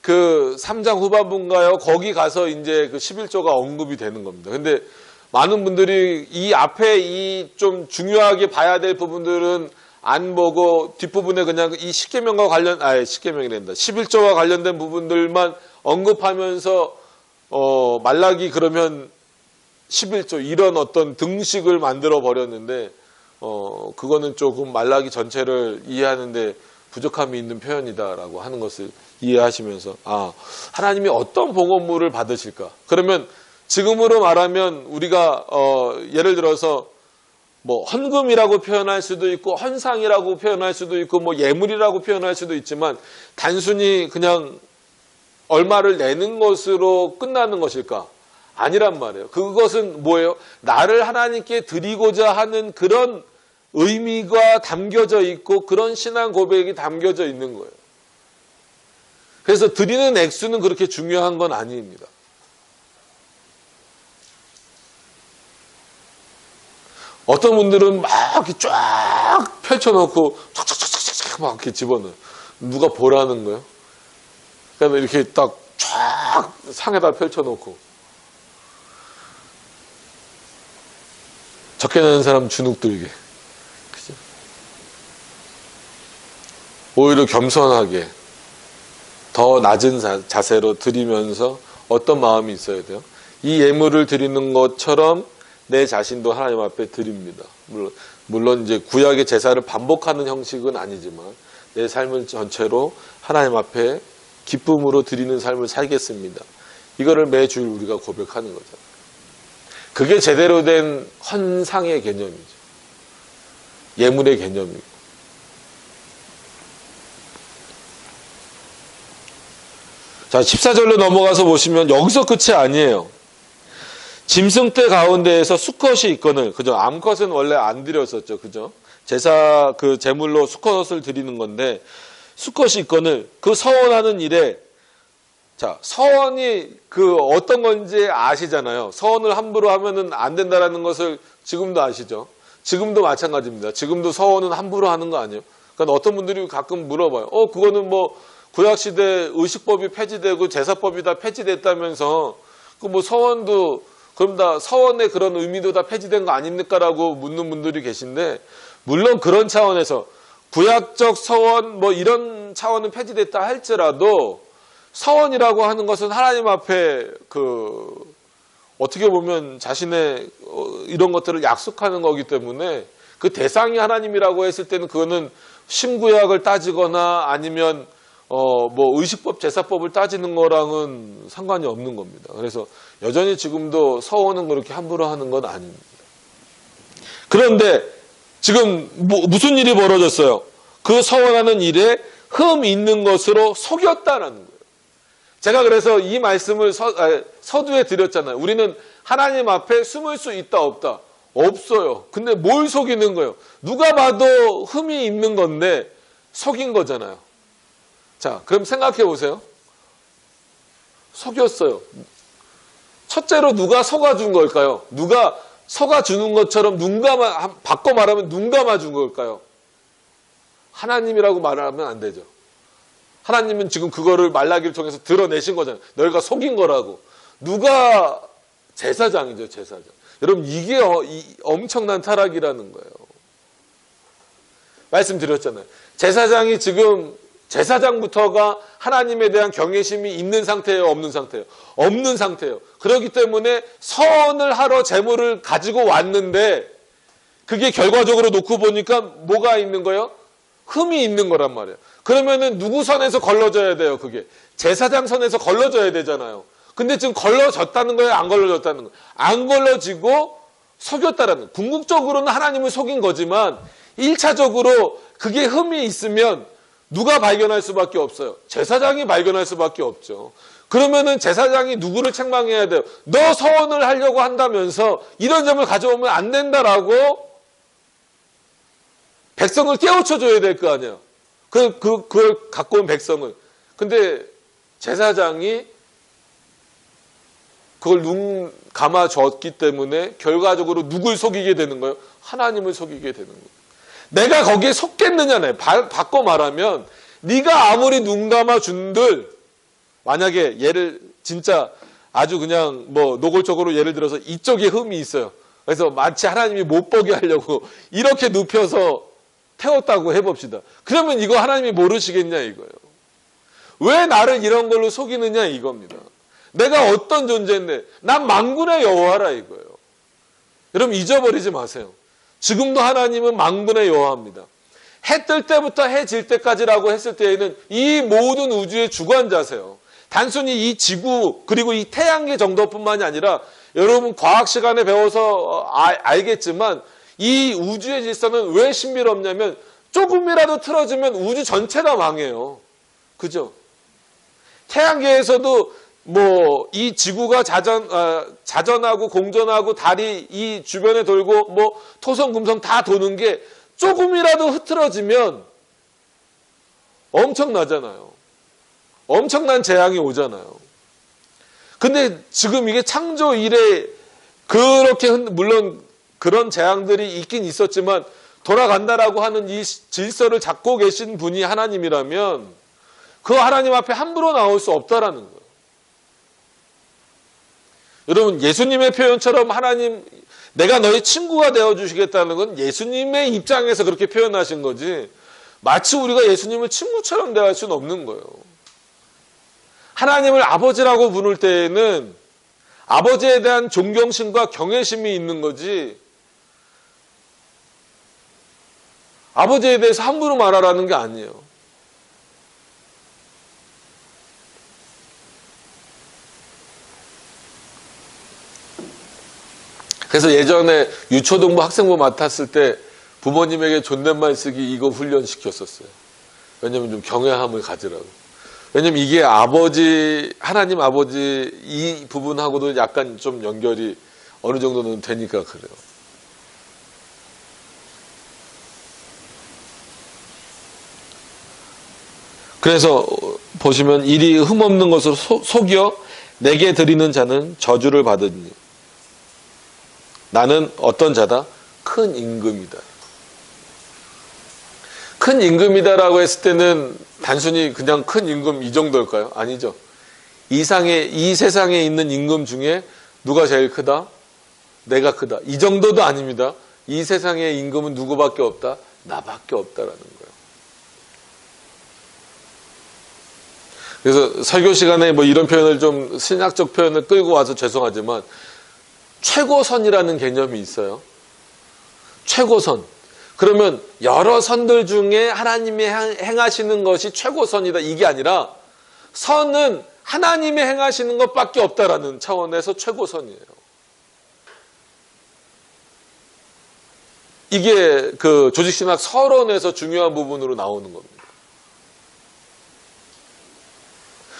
그 3장 후반부인가요? 거기 가서 이제 그 11조가 언급이 되는 겁니다. 근데 많은 분들이 이 앞에 좀 중요하게 봐야 될 부분들은 안 보고 뒷부분에 그냥 이 십계명과 11조와 관련된 부분들만 언급하면서 말라기 그러면 11조 이런 어떤 등식을 만들어 버렸는데 그거는 조금 말라기 전체를 이해하는데 부족함이 있는 표현이다라고 하는 것을 이해하시면서 하나님이 어떤 봉헌물을 받으실까? 그러면 지금으로 말하면 우리가 예를 들어서 뭐 헌금이라고 표현할 수도 있고 헌상이라고 표현할 수도 있고 뭐 예물이라고 표현할 수도 있지만 단순히 그냥 얼마를 내는 것으로 끝나는 것일까? 아니란 말이에요. 그것은 뭐예요? 나를 하나님께 드리고자 하는 그런 의미가 담겨져 있고 그런 신앙 고백이 담겨져 있는 거예요. 그래서 드리는 액수는 그렇게 중요한 건 아닙니다. 어떤 분들은 막 이렇게 쫙 펼쳐놓고 촥촥촥촥 막 이렇게 집어넣어요. 누가 보라는 거예요? 그다음에 이렇게 딱 쫙 상에다 펼쳐놓고 적게 내는 사람 주눅 들게. 그죠? 오히려 겸손하게 더 낮은 자세로 드리면서 어떤 마음이 있어야 돼요? 이 예물을 드리는 것처럼 내 자신도 하나님 앞에 드립니다. 물론 이제 구약의 제사를 반복하는 형식은 아니지만 내 삶을 전체로 하나님 앞에 기쁨으로 드리는 삶을 살겠습니다. 이거를 매주일 우리가 고백하는 거죠. 그게 제대로 된 헌상의 개념이죠. 예물의 개념이고. 자, 14절로 넘어가서 보시면 여기서 끝이 아니에요. 짐승떼 가운데에서 수컷이 있거늘, 그죠? 암컷은 원래 안 드렸었죠, 그죠? 제사 그 제물로 수컷을 드리는 건데, 수컷이 있거늘 그 서원하는 일에, 자, 서원이 그 어떤 건지 아시잖아요. 서원을 함부로 하면은 안 된다라는 것을 지금도 아시죠? 지금도 마찬가지입니다. 지금도 서원은 함부로 하는 거 아니에요? 그러니까 어떤 분들이 가끔 물어봐요. 그거는 뭐 구약시대 의식법이 폐지되고 제사법이 다 폐지됐다면서 그 뭐 서원도 그럼 다 서원의 그런 의미도 다 폐지된 거 아닙니까? 라고 묻는 분들이 계신데, 물론 그런 차원에서 구약적 서원 뭐 이런 차원은 폐지됐다 할지라도 서원이라고 하는 것은 하나님 앞에 어떻게 보면 자신의 이런 것들을 약속하는 거기 때문에 그 대상이 하나님이라고 했을 때는 그거는 신구약을 따지거나 아니면 뭐 의식법, 제사법을 따지는 거랑은 상관이 없는 겁니다. 그래서 여전히 지금도 서원은 그렇게 함부로 하는 건 아닙니다. 그런데 지금 무슨 일이 벌어졌어요? 그 서원하는 일에 흠 있는 것으로 속였다는 거예요. 제가 그래서 이 말씀을 서두에 드렸잖아요. 우리는 하나님 앞에 숨을 수 있다 없다? 없어요. 근데 뭘 속이는 거예요? 누가 봐도 흠이 있는 건데 속인 거잖아요. 자, 그럼 생각해 보세요. 속였어요. 첫째로 누가 속아준 걸까요? 누가 속아주는 것처럼 바꿔 말하면 눈 감아준 걸까요? 하나님이라고 말하면 안 되죠. 하나님은 지금 그거를 말라기를 통해서 드러내신 거잖아요. 너희가 속인 거라고. 누가? 제사장이죠, 제사장. 여러분, 이게 엄청난 타락이라는 거예요. 말씀드렸잖아요. 제사장이 지금 제사장부터가 하나님에 대한 경외심이 있는 상태예요, 없는 상태예요? 없는 상태예요. 그렇기 때문에 서원을 하러 제물을 가지고 왔는데 그게 결과적으로 놓고 보니까 뭐가 있는 거예요? 흠이 있는 거란 말이에요. 그러면은 누구 선에서 걸러져야 돼요, 그게? 제사장 선에서 걸러져야 되잖아요. 근데 지금 걸러졌다는 거예요, 안 걸러졌다는 거예요? 안 걸러지고 속였다라는 거예요. 궁극적으로는 하나님을 속인 거지만 1차적으로 그게 흠이 있으면 누가 발견할 수밖에 없어요? 제사장이 발견할 수밖에 없죠. 그러면은 제사장이 누구를 책망해야 돼요? 너 서원을 하려고 한다면서 이런 점을 가져오면 안 된다라고 백성을 깨우쳐줘야 될 거 아니에요. 그걸 갖고 온 백성을. 근데 제사장이 그걸 눈 감아줬기 때문에 결과적으로 누굴 속이게 되는 거예요? 하나님을 속이게 되는 거예요. 내가 거기에 속겠느냐네. 바꿔 말하면 네가 아무리 눈 감아준들, 만약에 얘를 진짜 아주 그냥 뭐 노골적으로 예를 들어서 이쪽에 흠이 있어요. 그래서 마치 하나님이 못 보게 하려고 이렇게 눕혀서 태웠다고 해봅시다. 그러면 이거 하나님이 모르시겠냐 이거예요. 왜 나를 이런 걸로 속이느냐 이겁니다. 내가 어떤 존재인데 난 만군의 여호와라 이거예요. 여러분 잊어버리지 마세요. 지금도 하나님은 만군의 여호와입니다. 해 뜰 때부터 해 질 때까지라고 했을 때에는 이 모든 우주의 주관자세요. 단순히 이 지구 그리고 이 태양계 정도뿐만이 아니라 여러분 과학 시간에 배워서 알겠지만 이 우주의 질서는 왜 신비롭냐면 조금이라도 틀어지면 우주 전체가 망해요. 그죠? 태양계에서도 뭐 이 지구가 자전하고 공전하고 달이 이 주변에 돌고 뭐 토성 금성 다 도는 게 조금이라도 흐트러지면 엄청나잖아요. 엄청난 재앙이 오잖아요. 근데 지금 이게 창조 이래 그렇게 물론 그런 재앙들이 있긴 있었지만 돌아간다라고 하는 이 질서를 잡고 계신 분이 하나님이라면 그 하나님 앞에 함부로 나올 수 없다라는 거예요. 여러분 예수님의 표현처럼 하나님 내가 너의 친구가 되어주시겠다는 건 예수님의 입장에서 그렇게 표현하신 거지 마치 우리가 예수님을 친구처럼 대할 수는 없는 거예요. 하나님을 아버지라고 부를 때에는 아버지에 대한 존경심과 경외심이 있는 거지 아버지에 대해서 함부로 말하라는 게 아니에요. 그래서 예전에 유초등부 학생부 맡았을 때 부모님에게 존댓말 쓰기 이거 훈련시켰었어요. 왜냐면 좀 경외함을 가지라고. 왜냐면 이게 하나님 아버지 이 부분하고도 약간 좀 연결이 어느 정도는 되니까 그래요. 그래서 보시면 이리 흠없는 것으로 속여 내게 드리는 자는 저주를 받으니 나는 어떤 자다? 큰 임금이다. 큰 임금이다라고 했을 때는 단순히 그냥 큰 임금 이 정도일까요? 아니죠. 이 세상에 있는 임금 중에 누가 제일 크다? 내가 크다. 이 정도도 아닙니다. 이 세상의 임금은 누구밖에 없다? 나밖에 없다라는 거예요. 그래서 설교 시간에 뭐 이런 표현을 좀 신학적 표현을 끌고 와서 죄송하지만 최고선이라는 개념이 있어요. 최고선. 그러면 여러 선들 중에 하나님이 행하시는 것이 최고선이다. 이게 아니라 선은 하나님이 행하시는 것밖에 없다라는 차원에서 최고선이에요. 이게 그 조직신학 서론에서 중요한 부분으로 나오는 겁니다.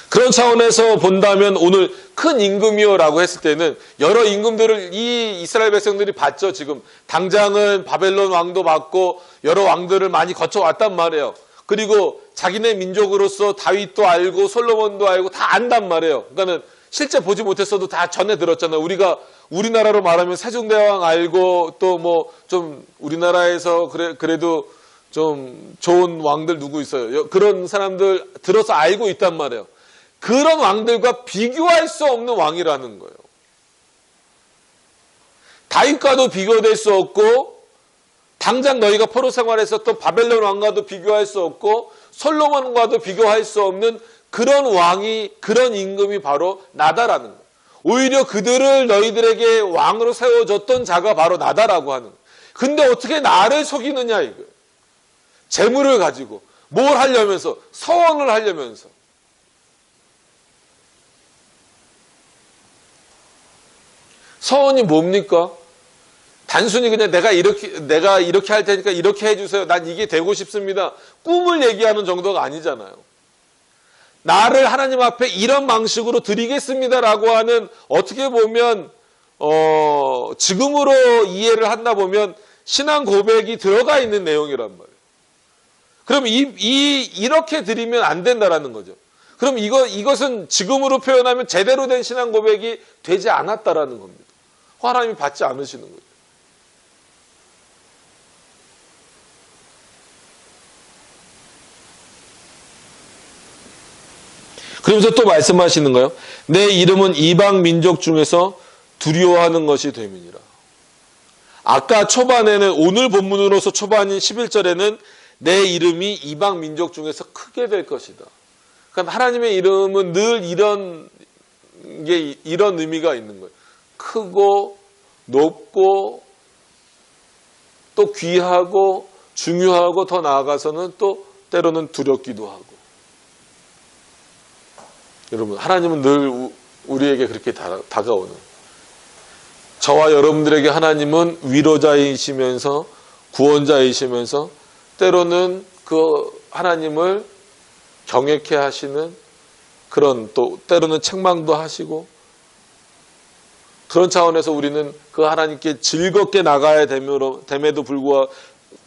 그런 차원에서 본다면 오늘 큰 임금이요라고 했을 때는 여러 임금들을 이 이스라엘 백성들이 봤죠. 지금 당장은 바벨론 왕도 봤고 여러 왕들을 많이 거쳐왔단 말이에요. 그리고 자기네 민족으로서 다윗도 알고 솔로몬도 알고 다 안단 말이에요. 그러니까는 실제 보지 못했어도 다 전해 들었잖아요. 우리가 우리나라로 말하면 세종대왕 알고 또 뭐 좀 우리나라에서 그래도 좀 좋은 왕들 누구 있어요? 그런 사람들 들어서 알고 있단 말이에요. 그런 왕들과 비교할 수 없는 왕이라는 거예요. 다윗과도 비교될 수 없고 당장 너희가 포로 생활했었던 바벨론 왕과도 비교할 수 없고 솔로몬과도 비교할 수 없는 그런 왕이 그런 임금이 바로 나다라는 거예요. 오히려 그들을 너희들에게 왕으로 세워줬던 자가 바로 나다라고 하는 거예요. 근데 어떻게 나를 속이느냐 이거예요. 재물을 가지고 뭘 하려면서 서원을 하려면서 서원이 뭡니까? 단순히 그냥 내가 이렇게 할 테니까 이렇게 해주세요. 난 이게 되고 싶습니다. 꿈을 얘기하는 정도가 아니잖아요. 나를 하나님 앞에 이런 방식으로 드리겠습니다라고 하는 어떻게 보면 지금으로 이해를 한다 보면 신앙 고백이 들어가 있는 내용이란 말이에요. 그럼 이렇게 드리면 안 된다라는 거죠. 그럼 이것은 지금으로 표현하면 제대로 된 신앙 고백이 되지 않았다라는 겁니다. 하나님이 받지 않으시는 거예요. 그러면서 또 말씀하시는 거예요. 내 이름은 이방 민족 중에서 두려워하는 것이 됨이니라. 아까 초반에는 오늘 본문으로서 초반인 11절에는 내 이름이 이방 민족 중에서 크게 될 것이다. 그러니까 하나님의 이름은 늘 이런 의미가 있는 거예요. 크고 높고 또 귀하고 중요하고 더 나아가서는 또 때로는 두렵기도 하고. 여러분 하나님은 늘 우리에게 그렇게 다가오는, 저와 여러분들에게 하나님은 위로자이시면서 구원자이시면서 때로는 그 하나님을 경외케 하시는 그런, 또 때로는 책망도 하시고, 그런 차원에서 우리는 그 하나님께 즐겁게 나가야 됨에도 불구하고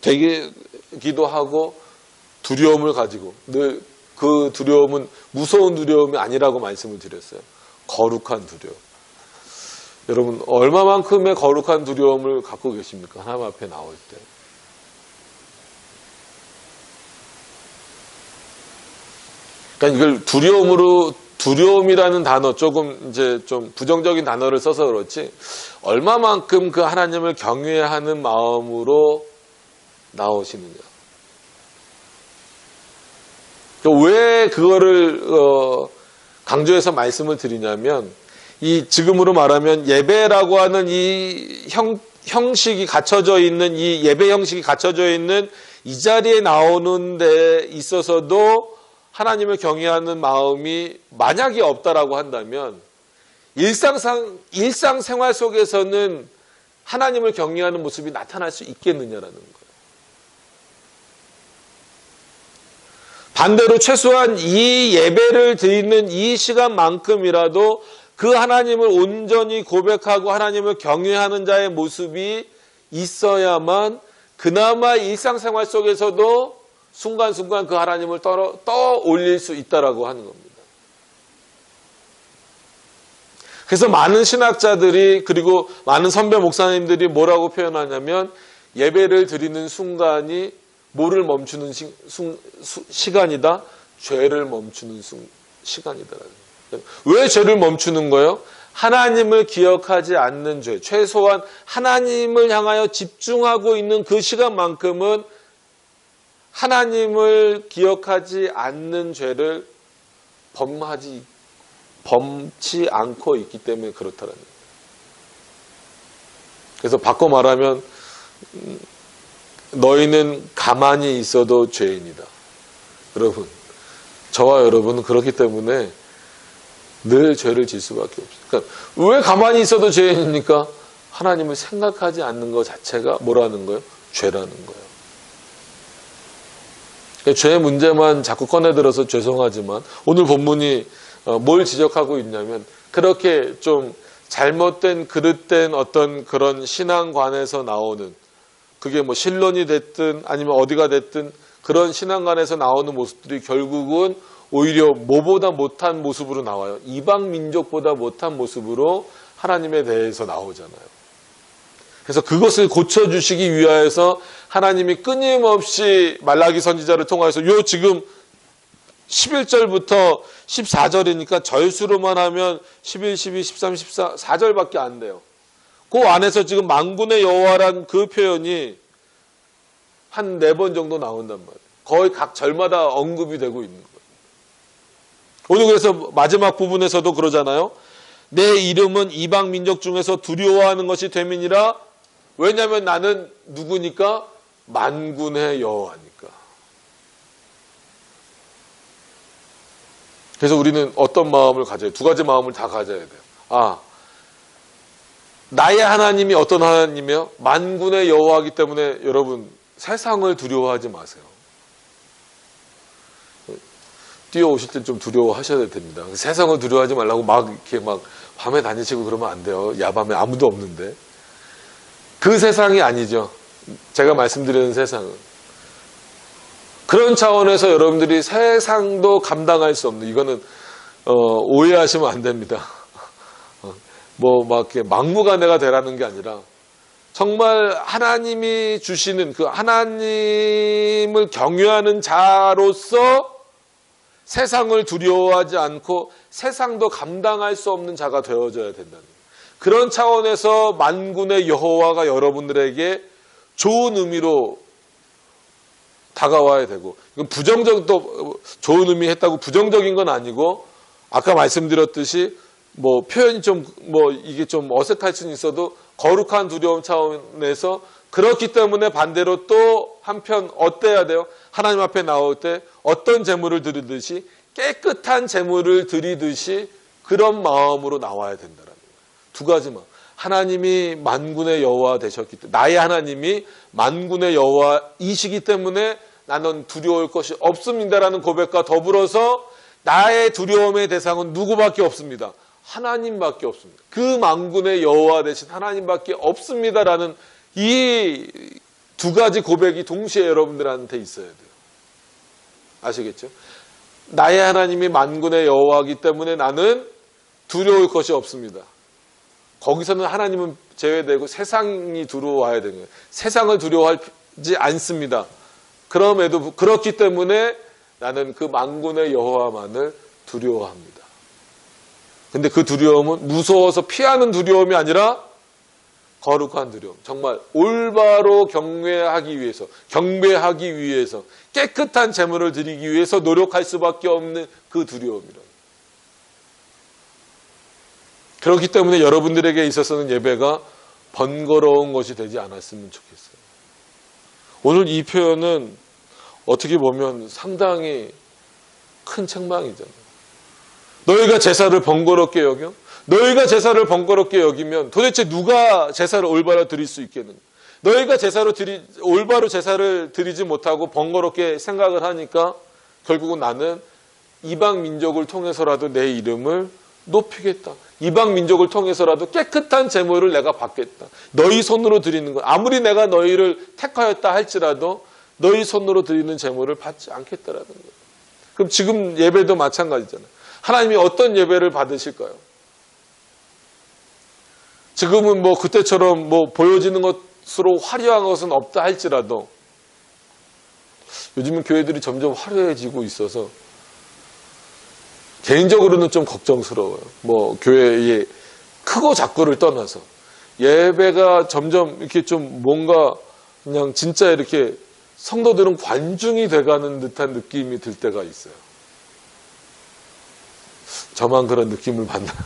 되기도 하고 두려움을 가지고, 늘 그 두려움은 무서운 두려움이 아니라고 말씀을 드렸어요. 거룩한 두려움. 여러분 얼마만큼의 거룩한 두려움을 갖고 계십니까? 하나님 앞에 나올 때. 그러니까 이걸 두려움이라는 단어, 조금 이제 좀 부정적인 단어를 써서 그렇지, 얼마만큼 그 하나님을 경외하는 마음으로 나오시느냐. 왜 그거를 강조해서 말씀을 드리냐면, 이 지금으로 말하면 예배라고 하는 이 형식이 갖춰져 있는, 이 예배 형식이 갖춰져 있는 이 자리에 나오는 데 있어서도 하나님을 경외하는 마음이 만약에 없다라고 한다면 일상생활 속에서는 하나님을 경외하는 모습이 나타날 수 있겠느냐라는 거예요. 반대로 최소한 이 예배를 드리는 이 시간만큼이라도 그 하나님을 온전히 고백하고 하나님을 경외하는 자의 모습이 있어야만 그나마 일상생활 속에서도 순간순간 그 하나님을 떠올릴 수 있다라고 하는 겁니다. 그래서 많은 신학자들이 그리고 많은 선배 목사님들이 뭐라고 표현하냐면 예배를 드리는 순간이 뭐를 멈추는 시간이다? 죄를 멈추는 시간이다. 왜 죄를 멈추는 거예요? 하나님을 기억하지 않는 죄, 최소한 하나님을 향하여 집중하고 있는 그 시간만큼은 하나님을 기억하지 않는 죄를 범치 않고 있기 때문에 그렇다는 거예요. 그래서 바꿔 말하면 너희는 가만히 있어도 죄인이다. 여러분, 저와 여러분은 그렇기 때문에 늘 죄를 질 수밖에 없어요. 그러니까 왜 가만히 있어도 죄인입니까? 하나님을 생각하지 않는 것 자체가 뭐라는 거예요? 죄라는 거예요. 죄의 문제만 자꾸 꺼내들어서 죄송하지만 오늘 본문이 뭘 지적하고 있냐면 그렇게 좀 잘못된 그릇된 어떤 그런 신앙관에서 나오는 그게 뭐 신론이 됐든 아니면 어디가 됐든 그런 신앙관에서 나오는 모습들이 결국은 오히려 뭐보다 못한 모습으로 나와요. 이방 민족보다 못한 모습으로 하나님에 대해서 나오잖아요. 그래서 그것을 고쳐주시기 위하여서 하나님이 끊임없이 말라기 선지자를 통하여서 요 지금 11절부터 14절이니까 절수로만 하면 11, 12, 13, 14, 4절밖에 안 돼요. 그 안에서 지금 만군의 여호와란 그 표현이 한 4번 정도 나온단 말이에요. 거의 각 절마다 언급이 되고 있는 거예요. 오늘 그래서 마지막 부분에서도 그러잖아요. 내 이름은 이방 민족 중에서 두려워하는 것이 됨이니라. 왜냐하면 나는 누구니까? 만군의 여호와니까. 그래서 우리는 어떤 마음을 가져야 돼요? 2가지 마음을 다 가져야 돼요. 나의 하나님이 어떤 하나님이요? 만군의 여호와이기 때문에 여러분 세상을 두려워하지 마세요. 뛰어오실 때 좀 두려워하셔야 됩니다. 세상을 두려워하지 말라고 막 이렇게 막 밤에 다니시고 그러면 안 돼요. 야밤에 아무도 없는데. 그 세상이 아니죠. 제가 말씀드리는 세상은. 그런 차원에서 여러분들이 세상도 감당할 수 없는, 이거는 오해하시면 안 됩니다. 막 이렇게 막무가내가 되라는 게 아니라 정말 하나님이 주시는 그 하나님을 경외하는 자로서 세상을 두려워하지 않고 세상도 감당할 수 없는 자가 되어져야 된다는 거예요. 그런 차원에서 만군의 여호와가 여러분들에게 좋은 의미로 다가와야 되고, 이건 부정적도 좋은 의미 했다고 부정적인 건 아니고, 아까 말씀드렸듯이 표현이 이게 좀 어색할 수는 있어도 거룩한 두려움 차원에서, 그렇기 때문에 반대로 또 한편 어때야 돼요? 하나님 앞에 나올 때 어떤 제물을 드리듯이 깨끗한 제물을 드리듯이 그런 마음으로 나와야 된다는 거예요. 2가지 마음. 하나님이 만군의 여호와 되셨기 때문에, 나의 하나님이 만군의 여호와이시기 때문에 나는 두려울 것이 없습니다라는 고백과 더불어서 나의 두려움의 대상은 누구밖에 없습니다. 하나님밖에 없습니다. 그 만군의 여호와 되신 하나님밖에 없습니다라는 이 2가지 고백이 동시에 여러분들한테 있어야 돼요. 아시겠죠? 나의 하나님이 만군의 여호와이기 때문에 나는 두려울 것이 없습니다. 거기서는 하나님은 제외되고 세상이 두려워해야 되는 거예요. 세상을 두려워하지 않습니다. 그럼에도 그렇기 때문에 나는 그 만군의 여호와만을 두려워합니다. 근데 그 두려움은 무서워서 피하는 두려움이 아니라 거룩한 두려움. 정말 올바로 경배하기 위해서 깨끗한 제물을 드리기 위해서 노력할 수밖에 없는 그 두려움이라. 그렇기 때문에 여러분들에게 있어서는 예배가 번거로운 것이 되지 않았으면 좋겠어요. 오늘 이 표현은 어떻게 보면 상당히 큰 책망이잖아요. 너희가 제사를 번거롭게 여겨? 너희가 제사를 번거롭게 여기면 도대체 누가 제사를 올바로 드릴 수 있겠는가? 너희가 올바로 제사를 드리지 못하고 번거롭게 생각을 하니까 결국은 나는 이방 민족을 통해서라도 내 이름을 높이겠다. 이방 민족을 통해서라도 깨끗한 제물을 내가 받겠다. 너희 손으로 드리는 것, 아무리 내가 너희를 택하였다 할지라도 너희 손으로 드리는 제물을 받지 않겠다라는 거예요. 그럼 지금 예배도 마찬가지잖아요. 하나님이 어떤 예배를 받으실까요? 지금은 뭐 그때처럼 뭐 보여지는 것으로 화려한 것은 없다 할지라도 요즘은 교회들이 점점 화려해지고 있어서 개인적으로는 좀 걱정스러워요. 뭐 교회의 크고 작고를 떠나서 예배가 점점 이렇게 좀 뭔가 그냥 진짜 이렇게 성도들은 관중이 돼가는 듯한 느낌이 들 때가 있어요. 저만 그런 느낌을 받나요?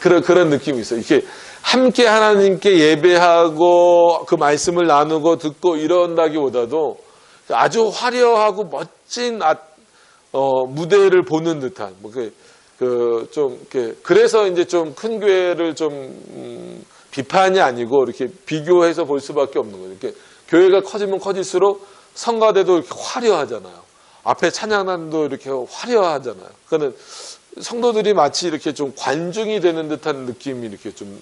그런 느낌이 있어요. 이렇게 함께 하나님께 예배하고 그 말씀을 나누고 듣고 이런다기보다도 아주 화려하고 멋진 무대를 보는 듯한 그래서 이제 좀 큰 교회를 좀 비판이 아니고 이렇게 비교해서 볼 수밖에 없는 거예요. 이렇게 교회가 커지면 커질수록 성가대도 이렇게 화려하잖아요. 앞에 찬양단도 이렇게 화려하잖아요. 그러니까 성도들이 마치 이렇게 좀 관중이 되는 듯한 느낌이 이렇게 좀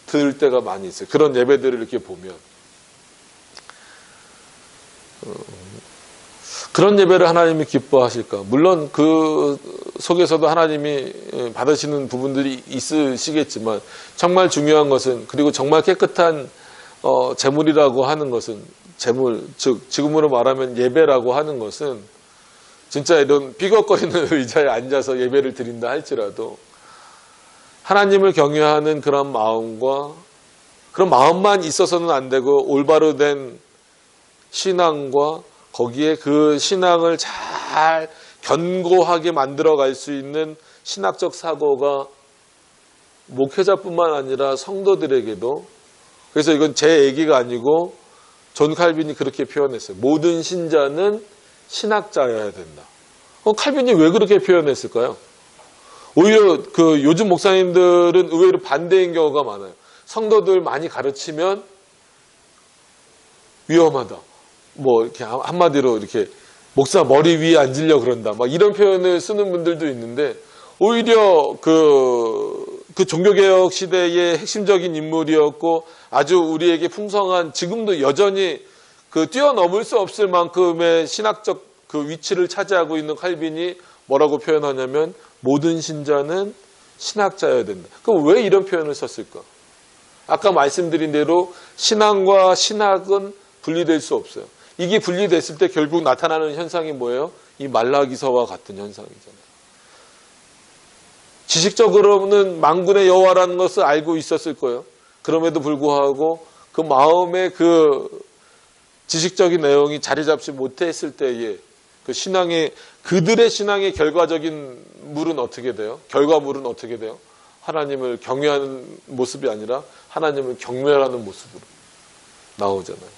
들 때가 많이 있어요. 그런 예배들을 이렇게 보면. 그런 예배를 하나님이 기뻐하실까? 물론 그 속에서도 하나님이 받으시는 부분들이 있으시겠지만 정말 중요한 것은, 그리고 정말 깨끗한 제물이라고 하는 것은, 제물, 즉 지금으로 말하면 예배라고 하는 것은 진짜 이런 삐걱거리는 의자에 앉아서 예배를 드린다 할지라도 하나님을 경외하는 그런 마음과 그런 마음만 있어서는 안 되고 올바로 된 신앙과 거기에 그 신앙을 잘 견고하게 만들어갈 수 있는 신학적 사고가 목회자뿐만 아니라 성도들에게도, 그래서 이건 제 얘기가 아니고 존 칼빈이 그렇게 표현했어요. 모든 신자는 신학자여야 된다. 칼빈이 왜 그렇게 표현했을까요? 오히려 그 요즘 목사님들은 의외로 반대인 경우가 많아요. 성도들 많이 가르치면 위험하다. 뭐 이렇게 한마디로 이렇게 목사 머리 위에 앉으려 그런다. 막 이런 표현을 쓰는 분들도 있는데, 오히려 그 종교개혁 시대의 핵심적인 인물이었고 아주 우리에게 풍성한, 지금도 여전히 그 뛰어넘을 수 없을 만큼의 신학적 그 위치를 차지하고 있는 칼빈이 뭐라고 표현하냐면 모든 신자는 신학자여야 된다. 그럼 왜 이런 표현을 썼을까? 아까 말씀드린 대로 신앙과 신학은 분리될 수 없어요. 이게 분리됐을 때 결국 나타나는 현상이 뭐예요? 이 말라기서와 같은 현상이잖아요. 지식적으로는 만군의 여호와라는 것을 알고 있었을 거예요. 그럼에도 불구하고 그 마음의 그 지식적인 내용이 자리 잡지 못했을 때에 그 신앙의, 그들의 신앙의 결과적인 물은 어떻게 돼요? 결과물은 어떻게 돼요? 하나님을 경외하는 모습이 아니라 하나님을 경멸하는 모습으로 나오잖아요.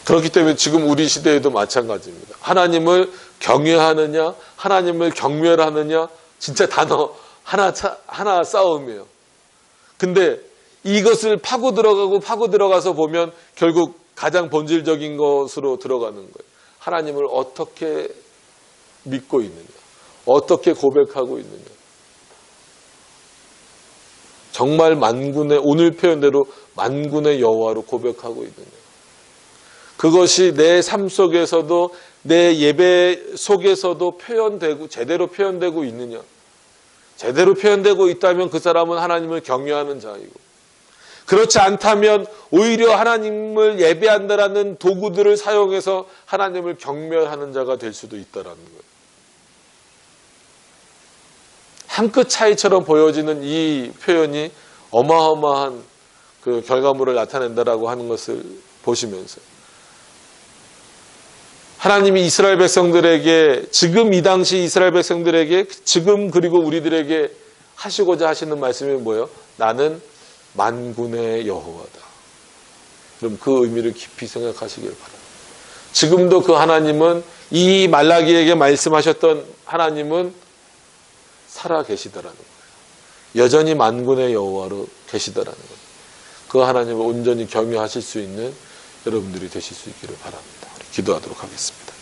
그렇기 때문에 지금 우리 시대에도 마찬가지입니다. 하나님을 경외하느냐, 하나님을 경멸하느냐, 진짜 단어 하나 싸움이에요. 근데 이것을 파고 들어가서 보면 결국 가장 본질적인 것으로 들어가는 거예요. 하나님을 어떻게 믿고 있느냐, 어떻게 고백하고 있느냐. 정말 만군의, 오늘 표현대로 만군의 여호와로 고백하고 있느냐. 그것이 내 삶 속에서도, 내 예배 속에서도 제대로 표현되고 있느냐. 제대로 표현되고 있다면 그 사람은 하나님을 경외하는 자이고, 그렇지 않다면 오히려 하나님을 예배한다라는 도구들을 사용해서 하나님을 경멸하는 자가 될 수도 있다라는 거예요. 한 끗 차이처럼 보여지는 이 표현이 어마어마한 그 결과물을 나타낸다라고 하는 것을 보시면서, 하나님이 이스라엘 백성들에게, 지금 이 당시 이스라엘 백성들에게, 지금 그리고 우리들에게 하시고자 하시는 말씀이 뭐예요? 나는 만군의 여호와다. 그럼 그 의미를 깊이 생각하시길 바랍니다. 지금도 그 하나님은, 이 말라기에게 말씀하셨던 하나님은 살아 계시더라는 거예요. 여전히 만군의 여호와로 계시더라는 거예요. 그 하나님을 온전히 경외하실 수 있는 여러분들이 되실 수 있기를 바랍니다. 기도하도록 하겠습니다.